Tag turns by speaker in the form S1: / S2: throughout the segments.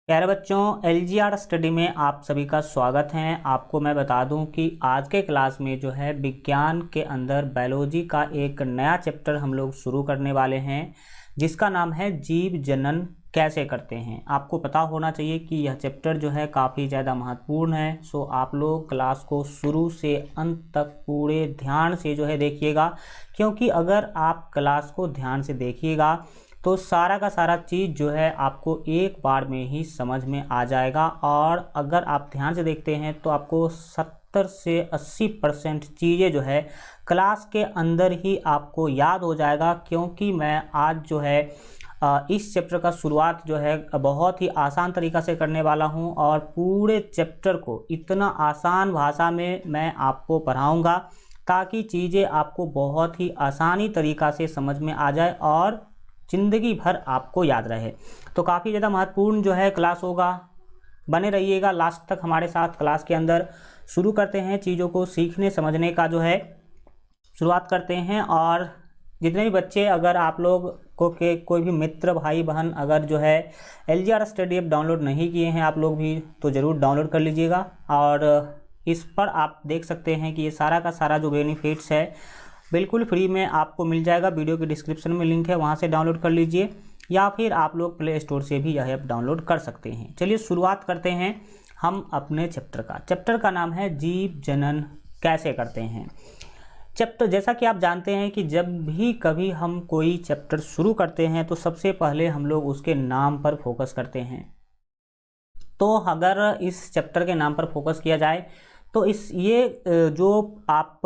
S1: प्यारे बच्चों, LGR study में आप सभी का स्वागत है। आपको मैं बता दूं कि आज के क्लास में जो है विज्ञान के अंदर बायोलॉजी का एक नया चैप्टर हम लोग शुरू करने वाले हैं, जिसका नाम है जीव जनन कैसे करते हैं। आपको पता होना चाहिए कि यह चैप्टर जो है काफ़ी ज़्यादा महत्वपूर्ण है। सो आप लोग क्लास को शुरू से अंत तक पूरे ध्यान से जो है देखिएगा, क्योंकि अगर आप क्लास को ध्यान से देखिएगा तो सारा का सारा चीज़ जो है आपको एक बार में ही समझ में आ जाएगा। और अगर आप ध्यान से देखते हैं तो आपको 70 से 80% चीज़ें जो है क्लास के अंदर ही आपको याद हो जाएगा, क्योंकि मैं आज जो है इस चैप्टर का शुरुआत जो है बहुत ही आसान तरीक़ा से करने वाला हूं, और पूरे चैप्टर को इतना आसान भाषा में मैं आपको पढ़ाऊंगा ताकि चीज़ें आपको बहुत ही आसानी तरीक़ा से समझ में आ जाए और ज़िंदगी भर आपको याद रहे। तो काफ़ी ज़्यादा महत्वपूर्ण जो है क्लास होगा, बने रहिएगा लास्ट तक हमारे साथ। क्लास के अंदर शुरू करते हैं, चीज़ों को सीखने समझने का जो है शुरुआत करते हैं। और जितने भी बच्चे, अगर आप लोग को के कोई भी मित्र भाई बहन अगर जो है एलजीआर स्टडी ऐप डाउनलोड नहीं किए हैं आप लोग भी, तो ज़रूर डाउनलोड कर लीजिएगा। और इस पर आप देख सकते हैं कि ये सारा का सारा जो बेनिफिट्स है बिल्कुल फ्री में आपको मिल जाएगा। वीडियो के डिस्क्रिप्शन में लिंक है, वहाँ से डाउनलोड कर लीजिए, या फिर आप लोग प्ले स्टोर से भी यह ऐप डाउनलोड कर सकते हैं। चलिए शुरुआत करते हैं हम अपने चैप्टर का नाम है जीव जनन कैसे करते हैं। चैप्टर, जैसा कि आप जानते हैं कि जब भी कभी हम कोई चैप्टर शुरू करते हैं तो सबसे पहले हम लोग उसके नाम पर फोकस करते हैं। तो अगर इस चैप्टर के नाम पर फोकस किया जाए तो जो आप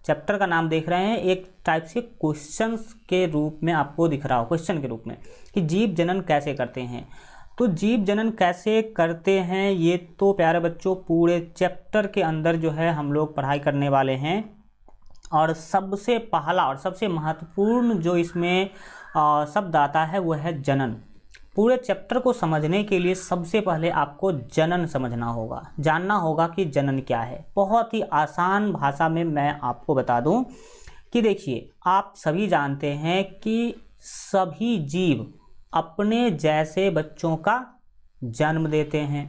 S1: चैप्टर का नाम देख रहे हैं, एक टाइप से क्वेश्चंस के रूप में आपको दिख रहा हो, क्वेश्चन के रूप में, कि जीव जनन कैसे करते हैं। तो जीव जनन कैसे करते हैं ये तो प्यारे बच्चों पूरे चैप्टर के अंदर जो है हम लोग पढ़ाई करने वाले हैं। और सबसे पहला और सबसे महत्वपूर्ण जो इसमें शब्द आता है वो है जनन। पूरे चैप्टर को समझने के लिए सबसे पहले आपको जनन समझना होगा, जानना होगा कि जनन क्या है। बहुत ही आसान भाषा में मैं आपको बता दूं कि देखिए, आप सभी जानते हैं कि सभी जीव अपने जैसे बच्चों का जन्म देते हैं।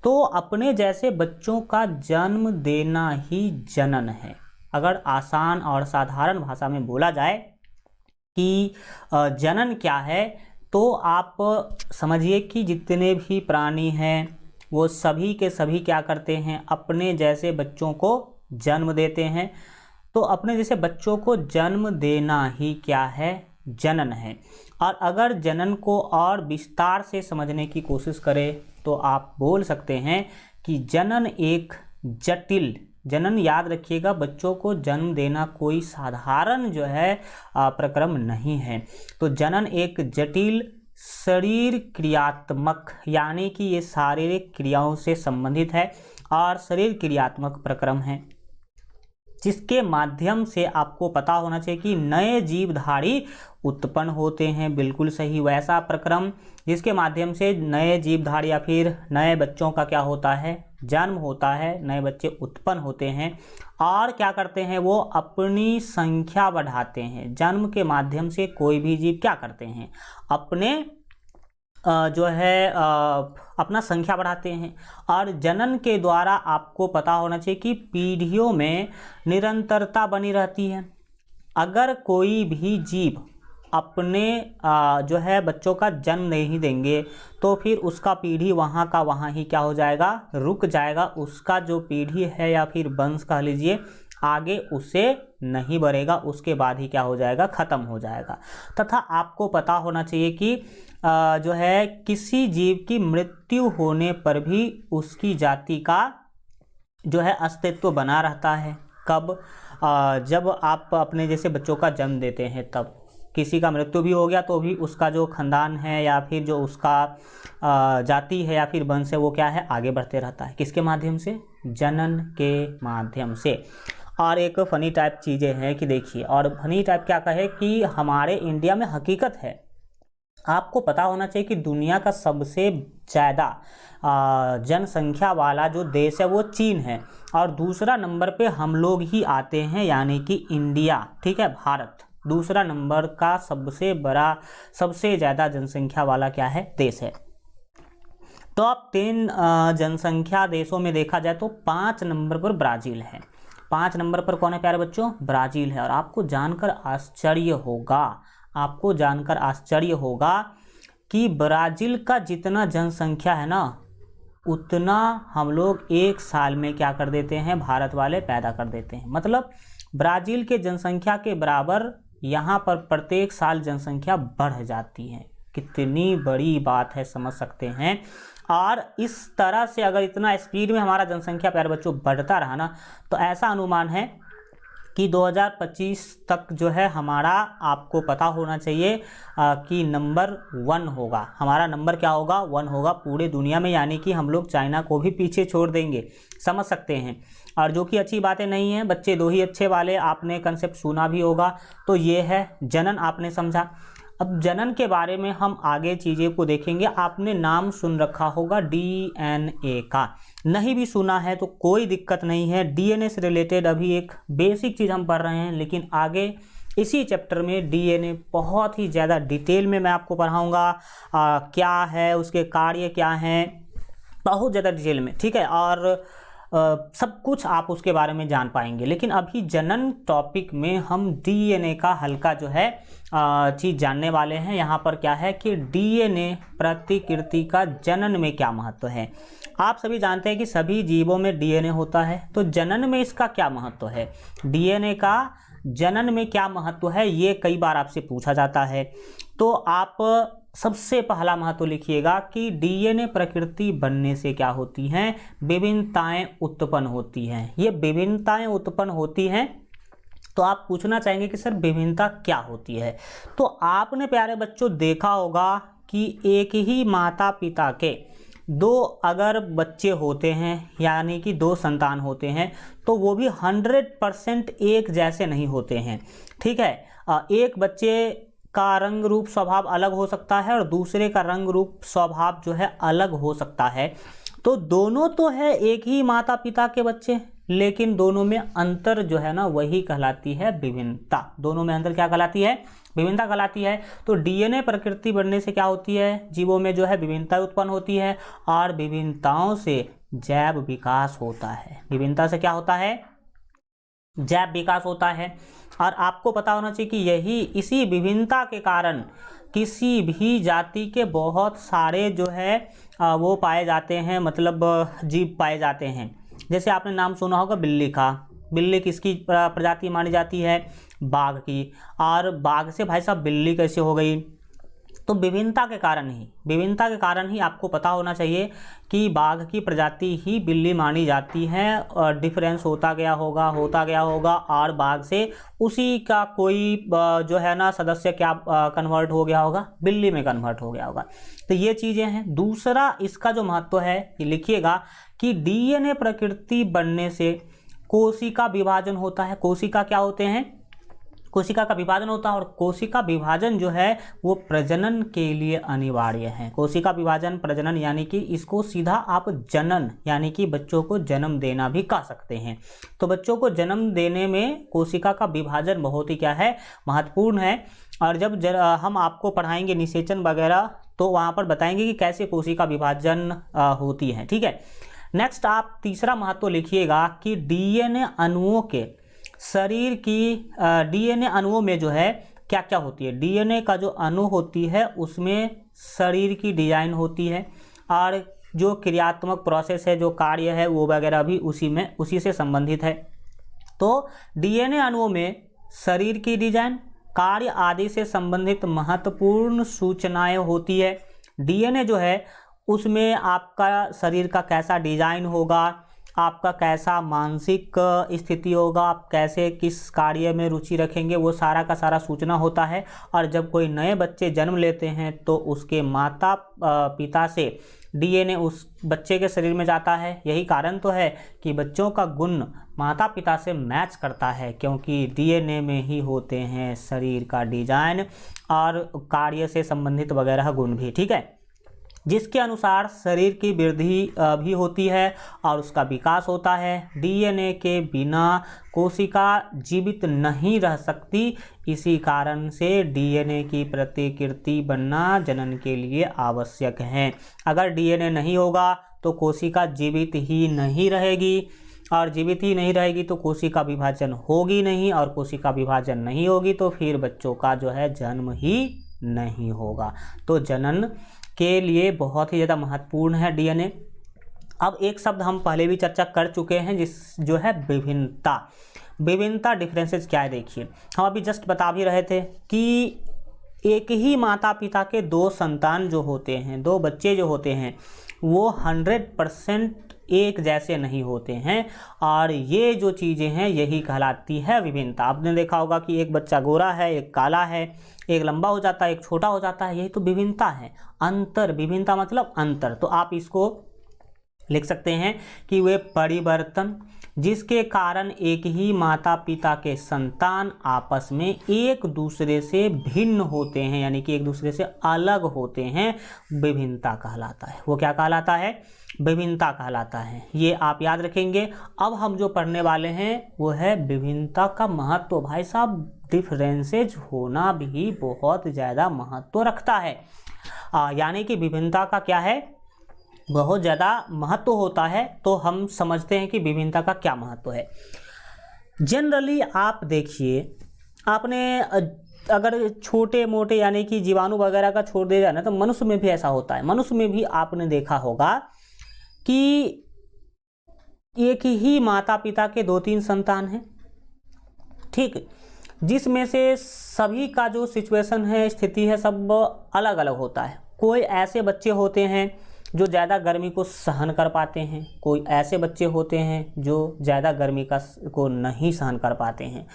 S1: तो अपने जैसे बच्चों का जन्म देना ही जनन है। अगर आसान और साधारण भाषा में बोला जाए कि जनन क्या है, तो आप समझिए कि जितने भी प्राणी हैं वो सभी के सभी क्या करते हैं, अपने जैसे बच्चों को जन्म देते हैं। तो अपने जैसे बच्चों को जन्म देना ही क्या है, जनन है। और अगर जनन को और विस्तार से समझने की कोशिश करें तो आप बोल सकते हैं कि जनन एक जटिल, जनन याद रखिएगा, बच्चों को जन्म देना कोई साधारण जो है प्रक्रम नहीं है। तो जनन एक जटिल शरीर क्रियात्मक, यानी कि ये शारीरिक क्रियाओं से संबंधित है और शरीर क्रियात्मक प्रक्रम है, जिसके माध्यम से आपको पता होना चाहिए कि नए जीवधारी उत्पन्न होते हैं। बिल्कुल सही, वैसा प्रक्रम जिसके माध्यम से नए जीवधारी या फिर नए बच्चों का क्या होता है, जन्म होता है, नए बच्चे उत्पन्न होते हैं। और क्या करते हैं, वो अपनी संख्या बढ़ाते हैं। जन्म के माध्यम से कोई भी जीव क्या करते हैं, अपने जो है अपना संख्या बढ़ाते हैं। और जनन के द्वारा आपको पता होना चाहिए कि पीढ़ियों में निरंतरता बनी रहती है। अगर कोई भी जीव अपने जो है बच्चों का जन्म नहीं देंगे तो फिर उसका पीढ़ी वहाँ का वहाँ ही क्या हो जाएगा, रुक जाएगा। उसका जो पीढ़ी है या फिर वंश कह लीजिए, आगे उसे नहीं बढ़ेगा, उसके बाद ही क्या हो जाएगा, ख़त्म हो जाएगा। तथा आपको पता होना चाहिए कि जो है किसी जीव की मृत्यु होने पर भी उसकी जाति का जो है अस्तित्व बना रहता है। कब, जब आप अपने जैसे बच्चों का जन्म देते हैं, तब किसी का मृत्यु भी हो गया तो भी उसका जो खानदान है या फिर जो उसका जाति है या फिर वंश है वो क्या है, आगे बढ़ते रहता है। किसके माध्यम से, जनन के माध्यम से। और एक फ़नी टाइप चीज़ें हैं कि देखिए, और फ़नी टाइप क्या कहे कि हमारे इंडिया में हकीकत है, आपको पता होना चाहिए कि दुनिया का सबसे ज़्यादा जनसंख्या वाला जो देश है वो चीन है, और दूसरा नंबर पे हम लोग ही आते हैं, यानी कि इंडिया, ठीक है, भारत दूसरा नंबर का सबसे बड़ा, सबसे ज़्यादा जनसंख्या वाला क्या है, देश है। टॉप 10 जनसंख्या देशों में देखा जाए तो 5 नंबर पर ब्राज़ील है। 5 नंबर पर कौन है प्यारे बच्चों? ब्राज़ील है। और आपको जानकर आश्चर्य होगा कि ब्राज़ील का जितना जनसंख्या है ना, उतना हम लोग एक साल में क्या कर देते हैं, भारत वाले पैदा कर देते हैं। मतलब ब्राज़ील के जनसंख्या के बराबर यहाँ पर प्रत्येक साल जनसंख्या बढ़ जाती है। कितनी बड़ी बात है, समझ सकते हैं। और इस तरह से अगर इतना स्पीड में हमारा जनसंख्या प्यारे बच्चों बढ़ता रहा ना, तो ऐसा अनुमान है कि 2025 तक जो है हमारा, आपको पता होना चाहिए कि नंबर 1 होगा। हमारा नंबर क्या होगा? 1 होगा पूरे दुनिया में, यानी कि हम लोग चाइना को भी पीछे छोड़ देंगे, समझ सकते हैं। और जो कि अच्छी बातें नहीं हैं, बच्चे 2 ही अच्छे वाले आपने कंसेप्ट सुना भी होगा। तो ये है जनन, आपने समझा। अब जनन के बारे में हम आगे चीज़ें को देखेंगे। आपने नाम सुन रखा होगा डीएनए का, नहीं भी सुना है तो कोई दिक्कत नहीं है। डीएनए से रिलेटेड अभी एक बेसिक चीज़ हम पढ़ रहे हैं, लेकिन आगे इसी चैप्टर में डीएनए बहुत ही ज़्यादा डिटेल में मैं आपको पढ़ाऊँगा। क्या है, उसके कार्य क्या हैं, बहुत ज़्यादा डिटेल में, ठीक है। और सब कुछ आप उसके बारे में जान पाएंगे। लेकिन अभी जनन टॉपिक में हम डीएनए का हल्का जो है चीज़ जानने वाले हैं। यहाँ पर क्या है कि डीएनए प्रतिकृति का जनन में क्या महत्व है। आप सभी जानते हैं कि सभी जीवों में डीएनए होता है, तो जनन में इसका क्या महत्व है, डीएनए का जनन में क्या महत्व है, ये कई बार आपसे पूछा जाता है। तो आप सबसे पहला महत्व लिखिएगा कि डीएनए प्रकृति बनने से क्या होती हैं, विभिन्नताएं उत्पन्न होती हैं। ये विभिन्नताएं उत्पन्न होती हैं, तो आप पूछना चाहेंगे कि सर विभिन्नता क्या होती है। तो आपने प्यारे बच्चों देखा होगा कि एक ही माता पिता के 2 अगर बच्चे होते हैं, यानी कि 2 संतान होते हैं, तो वो भी 100% एक जैसे नहीं होते हैं, ठीक है। एक बच्चे का रंग रूप स्वभाव अलग हो सकता है और दूसरे का रंग रूप स्वभाव जो है अलग हो सकता है। तो दोनों तो है एक ही माता पिता के बच्चे, लेकिन दोनों में अंतर जो है ना, वही कहलाती है विभिन्नता। दोनों में अंतर क्या कहलाती है? विभिन्नता कहलाती है। तो डीएनए प्रकृति बढ़ने से क्या होती है, जीवों में जो है विभिन्नता उत्पन्न होती है, और विभिन्नताओं से जैव विकास होता है। विभिन्नता से क्या होता है? जैव विकास होता है। और आपको पता होना चाहिए कि इसी विभिन्नता के कारण किसी भी जाति के बहुत सारे जो है वो पाए जाते हैं, मतलब जीव पाए जाते हैं। जैसे आपने नाम सुना होगा बिल्ली का। बिल्ली किसकी प्रजाति मानी जाती है? बाघ की। और बाघ से भाई साहब बिल्ली कैसे हो गई? तो विभिन्नता के कारण ही आपको पता होना चाहिए कि बाघ की प्रजाति ही बिल्ली मानी जाती है। और डिफरेंस होता गया होगा और बाघ से उसी का कोई जो है ना सदस्य क्या कन्वर्ट हो गया होगा, बिल्ली में कन्वर्ट हो गया होगा। तो ये चीज़ें हैं। दूसरा इसका जो महत्व है, ये लिखिएगा कि डीएनए प्रकृति बनने से कोशिका विभाजन होता है। कोशिका क्या होते हैं? कोशिका का विभाजन होता है। और कोशिका विभाजन जो है वो प्रजनन के लिए अनिवार्य है। कोशिका विभाजन, प्रजनन, यानी कि इसको सीधा आप जनन, यानी कि बच्चों को जन्म देना भी कह सकते हैं। तो बच्चों को जन्म देने में कोशिका का विभाजन बहुत ही क्या है, महत्वपूर्ण है। और जब हम आपको पढ़ाएंगे निषेचन वगैरह, तो वहाँ पर बताएंगे कि कैसे कोशिका विभाजन होती है, ठीक है। नेक्स्ट आप तीसरा महत्व लिखिएगा कि डीएनए अणुओं के शरीर की डीएनए अणुओं में जो है क्या क्या होती है। डीएनए का जो अणु होती है उसमें शरीर की डिजाइन होती है, और जो क्रियात्मक प्रोसेस है, जो कार्य है, वो वगैरह भी उसी से संबंधित है। तो डीएनए अणुओं में शरीर की डिजाइन, कार्य आदि से संबंधित महत्वपूर्ण सूचनाएं होती है। डीएनए जो है उसमें आपका शरीर का कैसा डिजाइन होगा, आपका कैसा मानसिक स्थिति होगा, आप कैसे किस कार्य में रुचि रखेंगे, वो सारा का सारा सूचना होता है। और जब कोई नए बच्चे जन्म लेते हैं तो उसके माता पिता से डीएनए उस बच्चे के शरीर में जाता है। यही कारण तो है कि बच्चों का गुण माता पिता से मैच करता है, क्योंकि डीएनए में ही होते हैं शरीर का डिजाइन और कार्य से संबंधित वगैरह गुण भी, ठीक है। जिसके अनुसार शरीर की वृद्धि भी होती है और उसका विकास होता है। डीएनए के बिना कोशिका जीवित नहीं रह सकती, इसी कारण से डीएनए की प्रतिकृति बनना जनन के लिए आवश्यक है। अगर डीएनए नहीं होगा तो कोशिका जीवित ही नहीं रहेगी, और जीवित ही नहीं रहेगी तो कोशिका विभाजन होगी नहीं, और कोशिका विभाजन नहीं होगी तो फिर बच्चों का जो है जन्म ही नहीं होगा। तो जनन के लिए बहुत ही ज़्यादा महत्वपूर्ण है डीएनए। अब एक शब्द हम पहले भी चर्चा कर चुके हैं जो है विभिन्नता। विभिन्नता डिफरेंसेस क्या है देखिए, हम अभी जस्ट बता भी रहे थे कि एक ही माता पिता के दो संतान जो होते हैं, दो बच्चे जो होते हैं, वो 100% एक जैसे नहीं होते हैं, और ये जो चीज़ें हैं यही कहलाती है विभिन्नता। आपने देखा होगा कि एक बच्चा गोरा है, एक काला है, एक लंबा हो जाता है, एक छोटा हो जाता है, यही तो विभिन्नता है। अंतर, विभिन्नता मतलब अंतर। तो आप इसको लिख सकते हैं कि वे परिवर्तन जिसके कारण एक ही माता पिता के संतान आपस में एक दूसरे से भिन्न होते हैं, यानी कि एक दूसरे से अलग होते हैं, विभिन्नता कहलाता है। वो क्या कहलाता है? विभिन्नता कहलाता है। ये आप याद रखेंगे। अब हम जो पढ़ने वाले हैं वो है विभिन्नता का महत्व। भाई साहब, डिफरेंसेज होना भी बहुत ज़्यादा महत्व रखता है, यानी कि विभिन्नता का क्या है, बहुत ज़्यादा महत्व होता है। तो हम समझते हैं कि विभिन्नता का क्या महत्व है। जनरली आप देखिए, आपने अगर छोटे मोटे यानी कि जीवाणु वगैरह का छोड़ दिया जाए ना, तो मनुष्य में भी ऐसा होता है। मनुष्य में भी आपने देखा होगा कि एक ही माता पिता के 2-3 संतान हैं, ठीक, जिसमें से सभी का जो सिचुएशन है, स्थिति है, सब अलग अलग होता है। कोई ऐसे बच्चे होते हैं जो ज़्यादा गर्मी को सहन कर पाते हैं, कोई ऐसे बच्चे होते हैं जो ज़्यादा गर्मी को नहीं सहन कर पाते हैं।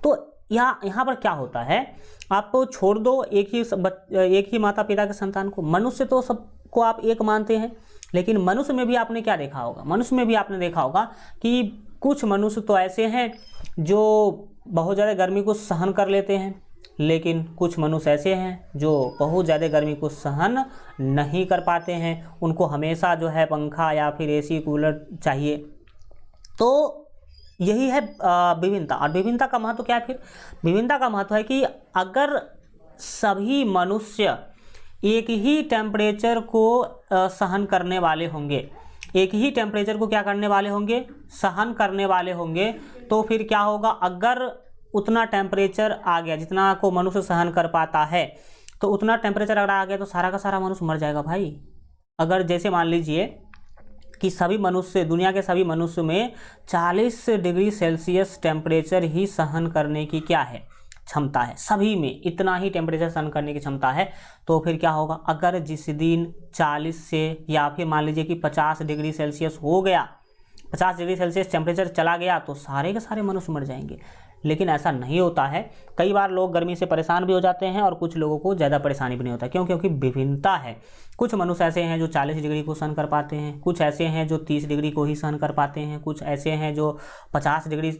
S1: तो यहाँ पर क्या होता है, आप छोड़ दो एक ही माता पिता के संतान को, मनुष्य तो सबको आप एक मानते हैं, लेकिन मनुष्य में भी आपने क्या देखा होगा, मनुष्य में भी आपने देखा होगा कि कुछ मनुष्य तो ऐसे हैं जो बहुत ज़्यादा गर्मी को सहन कर लेते हैं, लेकिन कुछ मनुष्य ऐसे हैं जो बहुत ज़्यादा गर्मी को सहन नहीं कर पाते हैं, उनको हमेशा जो है पंखा या फिर एसी कूलर चाहिए। तो यही है विभिन्नता। और विभिन्नता का महत्व क्या है फिर? विभिन्नता का महत्व है कि अगर सभी मनुष्य एक ही टेम्परेचर को सहन करने वाले होंगे, एक ही टेम्परेचर को क्या करने वाले होंगे, सहन करने वाले होंगे, तो फिर क्या होगा, अगर उतना टेम्परेचर आ गया जितना को मनुष्य सहन कर पाता है, तो उतना टेम्परेचर अगर आ गया तो सारा का सारा मनुष्य मर जाएगा भाई। अगर जैसे मान लीजिए कि सभी मनुष्य, दुनिया के सभी मनुष्य में 40 डिग्री सेल्सियस टेम्परेचर ही सहन करने की क्या है, क्षमता है, सभी में इतना ही टेम्परेचर सहन करने की क्षमता है, तो फिर क्या होगा, अगर जिस दिन 40 से या फिर मान लीजिए कि 50 डिग्री सेल्सियस हो गया, 50 डिग्री सेल्सियस टेम्परेचर चला गया, तो सारे के सारे मनुष्य मर जाएंगे। लेकिन ऐसा नहीं होता है। कई बार लोग गर्मी से परेशान भी हो जाते हैं और कुछ लोगों को ज़्यादा परेशानी भी नहीं होता। क्यों? क्योंकि विभिन्नता है। कुछ मनुष्य ऐसे हैं जो 40 डिग्री को सहन कर पाते हैं, कुछ ऐसे हैं जो 30 डिग्री को ही सहन कर पाते हैं, कुछ ऐसे हैं जो 50 डिग्री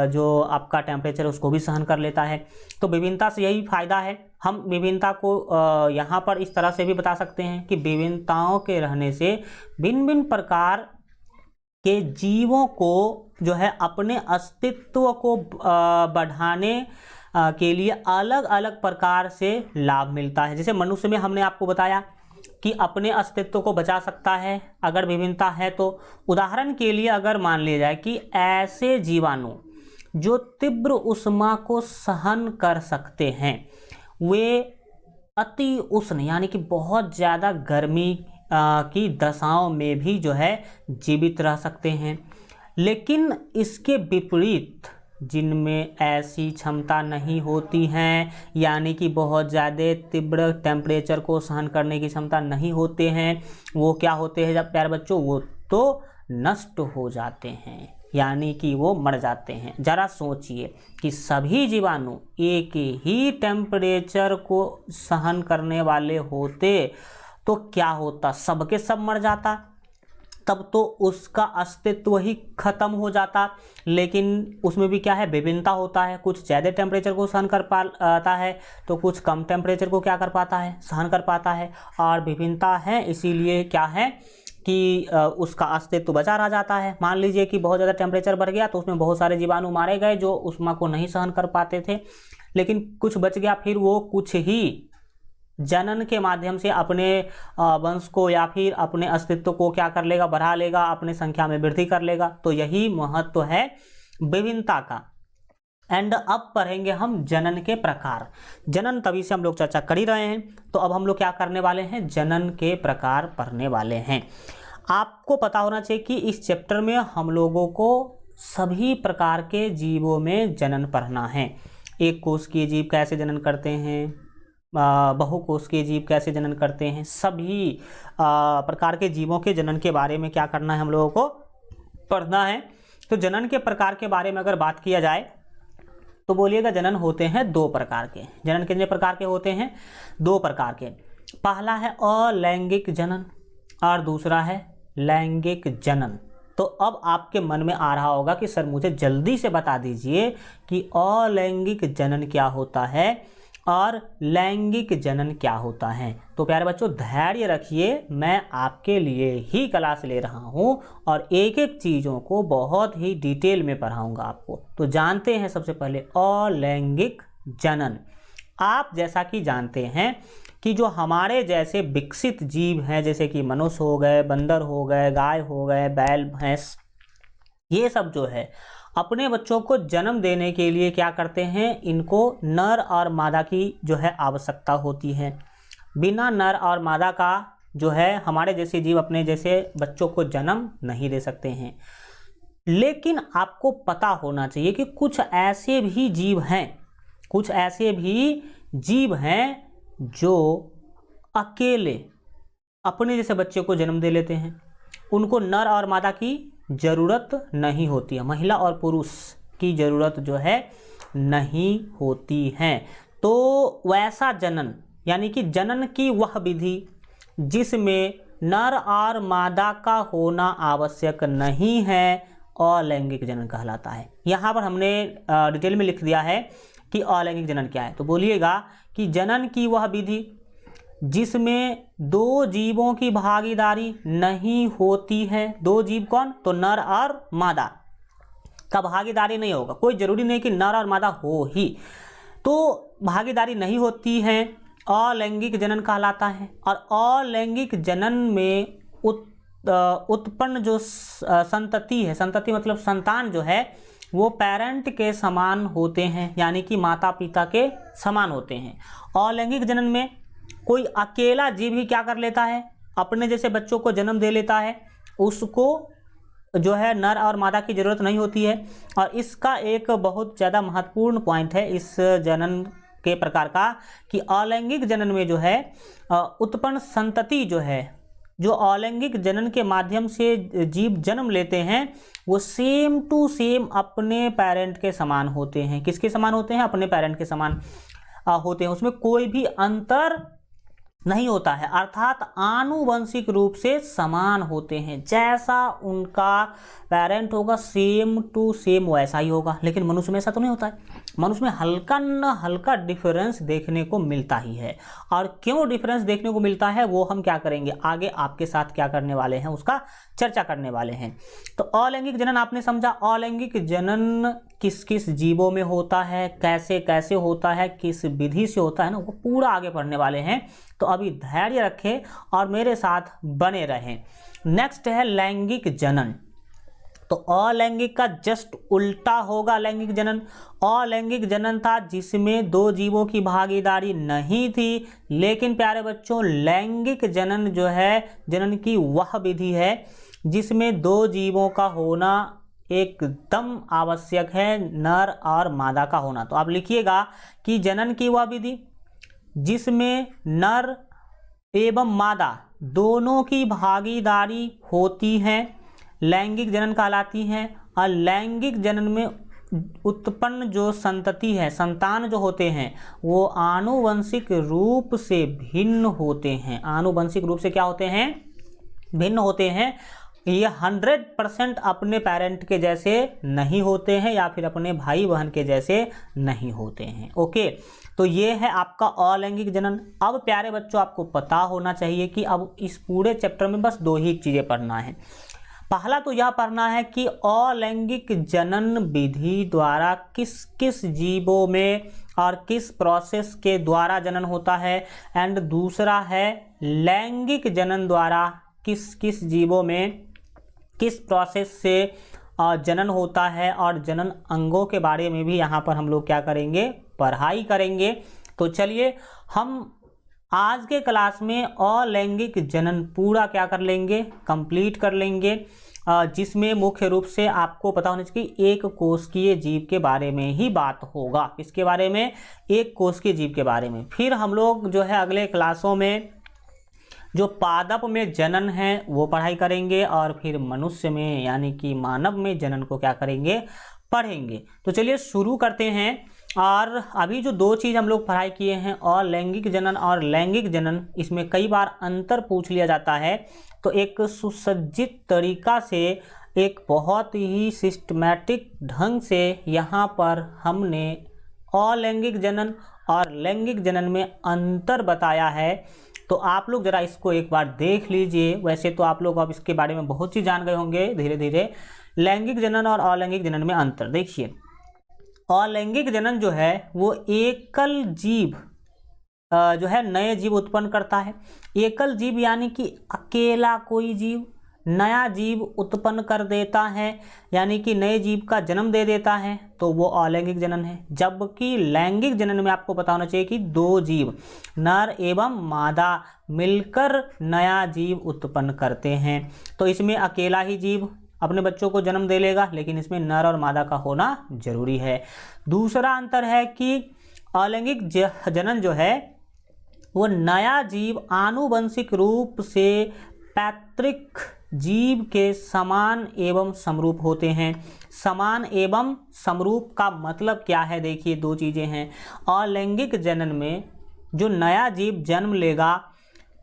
S1: जो आपका टेम्परेचर उसको भी सहन कर लेता है। तो विभिन्नता से यही फायदा है। हम विभिन्नता को यहाँ पर इस तरह से भी बता सकते हैं कि विभिन्नताओं के रहने से भिन्न भिन्न प्रकार के जीवों को जो है अपने अस्तित्व को बढ़ाने के लिए अलग अलग प्रकार से लाभ मिलता है। जैसे मनुष्य में हमने आपको बताया कि अपने अस्तित्व को बचा सकता है अगर विभिन्नता है तो। उदाहरण के लिए अगर मान लिया जाए कि ऐसे जीवाणु जो तीव्र उष्मा को सहन कर सकते हैं, वे अति उष्ण यानी कि बहुत ज़्यादा गर्मी की दशाओं में भी जो है जीवित रह सकते हैं। लेकिन इसके विपरीत जिनमें ऐसी क्षमता नहीं होती हैं, यानी कि बहुत ज़्यादा तीव्र टेम्परेचर को सहन करने की क्षमता नहीं होते हैं, वो क्या होते हैं जब प्यारे बच्चों, वो तो नष्ट हो जाते हैं, यानी कि वो मर जाते हैं। ज़रा सोचिए कि सभी जीवाणु एक ही टेम्परेचर को सहन करने वाले होते तो क्या होता, सबके सब मर जाता। तब तो उसका अस्तित्व ही खत्म हो जाता। लेकिन उसमें भी क्या है, विभिन्नता होता है, कुछ ज़्यादा टेम्परेचर को सहन कर पाता है तो कुछ कम टेम्परेचर को क्या कर पाता है, सहन कर पाता है। और विभिन्नता है इसीलिए क्या है कि उसका अस्तित्व बचा रह जाता है। मान लीजिए कि बहुत ज़्यादा टेम्परेचर बढ़ गया तो उसमें बहुत सारे जीवाणु मारे गए जो ऊष्मा को नहीं सहन कर पाते थे, लेकिन कुछ बच गया, फिर वो कुछ ही जनन के माध्यम से अपने वंश को या फिर अपने अस्तित्व को क्या कर लेगा, बढ़ा लेगा, अपने संख्या में वृद्धि कर लेगा। तो यही महत्व है विभिन्नता का। एंड अब पढ़ेंगे हम जनन के प्रकार। जनन तभी से हम लोग चर्चा कर ही रहे हैं, तो अब हम लोग क्या करने वाले हैं, जनन के प्रकार पढ़ने वाले हैं। आपको पता होना चाहिए कि इस चैप्टर में हम लोगों को सभी प्रकार के जीवों में जनन पढ़ना है। एक कोशिकीय जीव कैसे जनन करते हैं, बहुकोशिकीय जीव कैसे जनन करते हैं, सभी प्रकार के जीवों के जनन के बारे में क्या करना है, हम लोगों को पढ़ना है। तो जनन के प्रकार के बारे में अगर बात किया जाए तो बोलिएगा जनन होते हैं दो प्रकार के। जनन कितने प्रकार के होते हैं, दो प्रकार के। पहला है अलैंगिक जनन और दूसरा है लैंगिक जनन। तो अब आपके मन में आ रहा होगा कि सर मुझे जल्दी से बता दीजिए कि अलैंगिक जनन क्या होता है और लैंगिक जनन क्या होता है। तो प्यारे बच्चों धैर्य रखिए, मैं आपके लिए ही क्लास ले रहा हूँ और एक एक चीज़ों को बहुत ही डिटेल में पढ़ाऊँगा आपको। तो जानते हैं सबसे पहले अलैंगिक जनन। आप जैसा कि जानते हैं कि जो हमारे जैसे विकसित जीव हैं, जैसे कि मनुष्य हो गए, बंदर हो गए, गाय हो गए, बैल भैंस, ये सब जो है अपने बच्चों को जन्म देने के लिए क्या करते हैं, इनको नर और मादा की जो है आवश्यकता होती है। बिना नर और मादा का जो है हमारे जैसे जीव अपने जैसे बच्चों को जन्म नहीं दे सकते हैं। लेकिन आपको पता होना चाहिए कि कुछ ऐसे भी जीव हैं, कुछ ऐसे भी जीव हैं जो अकेले अपने जैसे बच्चे को जन्म दे लेते हैं। उनको नर और मादा की ज़रूरत नहीं होती है, महिला और पुरुष की ज़रूरत जो है नहीं होती है। तो वैसा जनन यानी कि जनन की वह विधि जिसमें नर और मादा का होना आवश्यक नहीं है अलैंगिक जनन कहलाता है। यहाँ पर हमने डिटेल में लिख दिया है कि अलैंगिक जनन क्या है। तो बोलिएगा कि जनन की वह विधि जिसमें दो जीवों की भागीदारी नहीं होती है। दो जीव कौन, तो नर और मादा का भागीदारी नहीं होगा। कोई जरूरी नहीं कि नर और मादा हो ही, तो भागीदारी नहीं होती है, अलैंगिक जनन कहलाता है। और अलैंगिक जनन में उत्पन्न जो संतति है, संतति मतलब संतान जो है वो पेरेंट के समान होते हैं, यानी कि माता पिता के समान होते हैं। अलैंगिक जनन में कोई अकेला जीव ही क्या कर लेता है, अपने जैसे बच्चों को जन्म दे लेता है, उसको जो है नर और मादा की ज़रूरत नहीं होती है। और इसका एक बहुत ज़्यादा महत्वपूर्ण पॉइंट है इस जनन के प्रकार का कि अलैंगिक जनन में जो है उत्पन्न संतति जो है, जो अलैंगिक जनन के माध्यम से जीव जन्म लेते हैं वो सेम टू सेम अपने पेरेंट के समान होते हैं। किसके समान होते हैं, अपने पेरेंट के समान होते हैं। उसमें कोई भी अंतर नहीं होता है, अर्थात आनुवंशिक रूप से समान होते हैं। जैसा उनका पेरेंट होगा सेम टू सेम वैसा ही होगा। लेकिन मनुष्य में ऐसा तो नहीं होता है, मनुष्य में हल्का न हल्का डिफरेंस देखने को मिलता ही है। और क्यों डिफरेंस देखने को मिलता है वो हम क्या करेंगे, आगे आपके साथ क्या करने वाले हैं उसका चर्चा करने वाले हैं। तो अलैंगिक जनन आपने समझा, अलैंगिक जनन किस किस जीवों में होता है, कैसे कैसे होता है, किस विधि से होता है ना, वो पूरा आगे पढ़ने वाले हैं। तो अभी धैर्य रखें और मेरे साथ बने रहें। नेक्स्ट है लैंगिक जनन। तो अलैंगिक का जस्ट उल्टा होगा लैंगिक जनन। अलैंगिक जनन था जिसमें दो जीवों की भागीदारी नहीं थी। लेकिन प्यारे बच्चों लैंगिक जनन जो है, जनन की वह विधि है जिसमें दो जीवों का होना एकदम आवश्यक है, नर और मादा का होना। तो आप लिखिएगा कि जनन की वह विधि जिसमें नर एवं मादा दोनों की भागीदारी होती है लैंगिक जनन कहलाती है। और लैंगिक जनन में उत्पन्न जो संतति है, संतान जो होते हैं वो आनुवंशिक रूप से भिन्न होते हैं। आनुवंशिक रूप से क्या होते हैं, भिन्न होते हैं। ये 100% अपने पेरेंट के जैसे नहीं होते हैं या फिर अपने भाई बहन के जैसे नहीं होते हैं। ओके, तो ये है आपका अलैंगिक जनन। अब प्यारे बच्चों, आपको पता होना चाहिए कि अब इस पूरे चैप्टर में बस 2 ही चीज़ें पढ़ना है। पहला तो यह पढ़ना है कि अलैंगिक जनन विधि द्वारा किस किस जीवों में और किस प्रोसेस के द्वारा जनन होता है, एंड दूसरा है लैंगिक जनन द्वारा किस किस जीवों में किस प्रोसेस से जनन होता है, और जनन अंगों के बारे में भी यहाँ पर हम लोग क्या करेंगे, पढ़ाई करेंगे। तो चलिए हम आज के क्लास में अलैंगिक जनन पूरा क्या कर लेंगे, कंप्लीट कर लेंगे, जिसमें मुख्य रूप से आपको पता होना चाहिए एक कोशिकीय जीव के बारे में ही बात होगा। इसके बारे में, एक कोशिकीय जीव के बारे में। फिर हम लोग जो है अगले क्लासों में जो पादप में जनन है वो पढ़ाई करेंगे, और फिर मनुष्य में यानी कि मानव में जनन को क्या करेंगे, पढ़ेंगे। तो चलिए शुरू करते हैं। और अभी जो 2 चीज़ हम लोग पढ़ाई किए हैं, अलैंगिक जनन और लैंगिक जनन, इसमें कई बार अंतर पूछ लिया जाता है। तो एक सुसज्जित तरीका से, एक बहुत ही सिस्टमैटिक ढंग से यहाँ पर हमने अलैंगिक जनन और लैंगिक जनन में अंतर बताया है। तो आप लोग ज़रा इसको एक बार देख लीजिए। वैसे तो आप लोग अब इसके बारे में बहुत चीज़ जान गए होंगे धीरे धीरे। लैंगिक जनन और अलैंगिक जनन में अंतर देखिए। अलैंगिक जनन जो है वो एकल जीव जो है नए जीव उत्पन्न करता है। एकल जीव यानी कि अकेला कोई जीव नया जीव उत्पन्न कर देता है, यानी कि नए जीव का जन्म दे देता है, तो वो अलैंगिक जनन है। जबकि लैंगिक जनन में आपको पता होना चाहिए कि 2 जीव नर एवं मादा मिलकर नया जीव उत्पन्न करते हैं। तो इसमें अकेला ही जीव अपने बच्चों को जन्म दे लेगा, लेकिन इसमें नर और मादा का होना जरूरी है। दूसरा अंतर है कि अलैंगिक जनन जो है वो नया जीव आनुवंशिक रूप से पैतृक जीव के समान एवं समरूप होते हैं। समान एवं समरूप का मतलब क्या है, देखिए 2 चीज़ें हैं। अलैंगिक जनन में जो नया जीव जन्म लेगा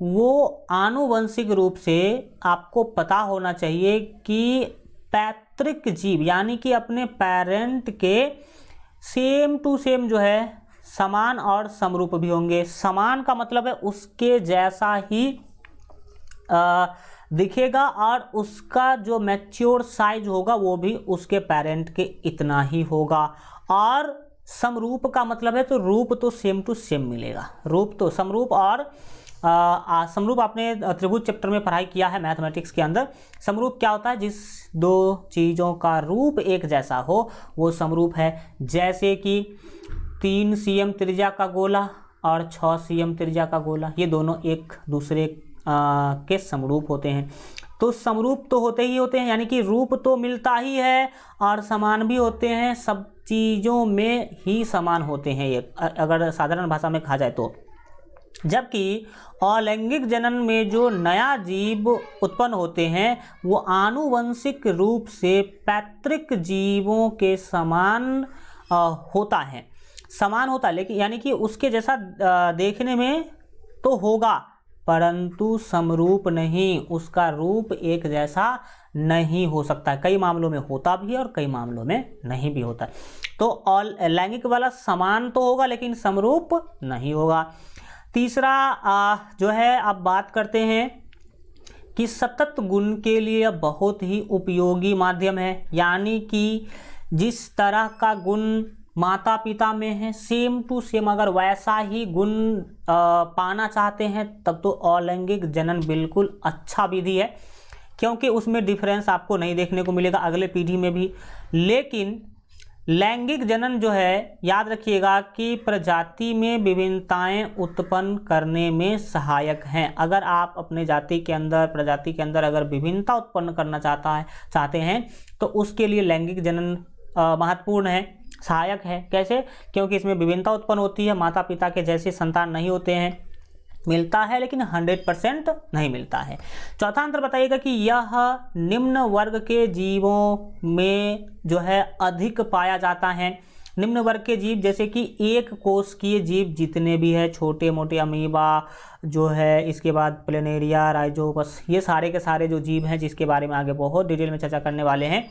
S1: वो आनुवंशिक रूप से आपको पता होना चाहिए कि पैतृक जीव यानी कि अपने पेरेंट के सेम टू सेम जो है समान और समरूप भी होंगे। समान का मतलब है उसके जैसा ही दिखेगा, और उसका जो मैच्योर साइज होगा वो भी उसके पेरेंट के इतना ही होगा। और समरूप का मतलब है तो रूप तो सेम टू सेम मिलेगा। रूप तो समरूप और समरूप आपने त्रिभुज चैप्टर में पढ़ाई किया है मैथमेटिक्स के अंदर। समरूप क्या होता है, जिस 2 चीज़ों का रूप एक जैसा हो वो समरूप है। जैसे कि 3 cm त्रिज्या का गोला और 6 cm त्रिज्या का गोला, ये दोनों एक दूसरे के समरूप होते हैं। तो समरूप तो होते ही होते हैं, यानी कि रूप तो मिलता ही है और समान भी होते हैं। सब चीज़ों में ही समान होते हैं ये, अगर साधारण भाषा में कहा जाए तो। जबकि अलैंगिक जनन में जो नया जीव उत्पन्न होते हैं वो आनुवंशिक रूप से पैतृक जीवों के समान होता है। समान होता है, लेकिन यानी कि उसके जैसा देखने में तो होगा, परंतु समरूप नहीं, उसका रूप एक जैसा नहीं हो सकता। कई मामलों में होता भी है और कई मामलों में नहीं भी होता। तो लैंगिक वाला समान तो होगा लेकिन समरूप नहीं होगा। तीसरा जो है, अब बात करते हैं कि सतत गुण के लिए बहुत ही उपयोगी माध्यम है। यानी कि जिस तरह का गुण माता पिता में है सेम टू सेम अगर वैसा ही गुण पाना चाहते हैं तब तो अलैंगिक जनन बिल्कुल अच्छा विधि है, क्योंकि उसमें डिफरेंस आपको नहीं देखने को मिलेगा अगले पीढ़ी में भी। लेकिन लैंगिक जनन जो है, याद रखिएगा कि प्रजाति में विभिन्नताएं उत्पन्न करने में सहायक हैं। अगर आप अपने जाति के अंदर, प्रजाति के अंदर अगर विभिन्नता उत्पन्न करना चाहते हैं तो उसके लिए लैंगिक जनन महत्वपूर्ण है, सहायक है। कैसे? क्योंकि इसमें विभिन्नता उत्पन्न होती है, माता पिता के जैसे संतान नहीं होते हैं, मिलता है लेकिन 100% नहीं मिलता है। चौथा अंतर बताइएगा कि यह निम्न वर्ग के जीवों में जो है अधिक पाया जाता है। निम्न वर्ग के जीव जैसे कि एक कोशिकीय जीव जितने भी है, छोटे मोटे अमीबा जो है, इसके बाद प्लेनेरिया, राइजोपस, ये सारे के सारे जो जीव हैं जिसके बारे में आगे बहुत डिटेल में चर्चा करने वाले हैं,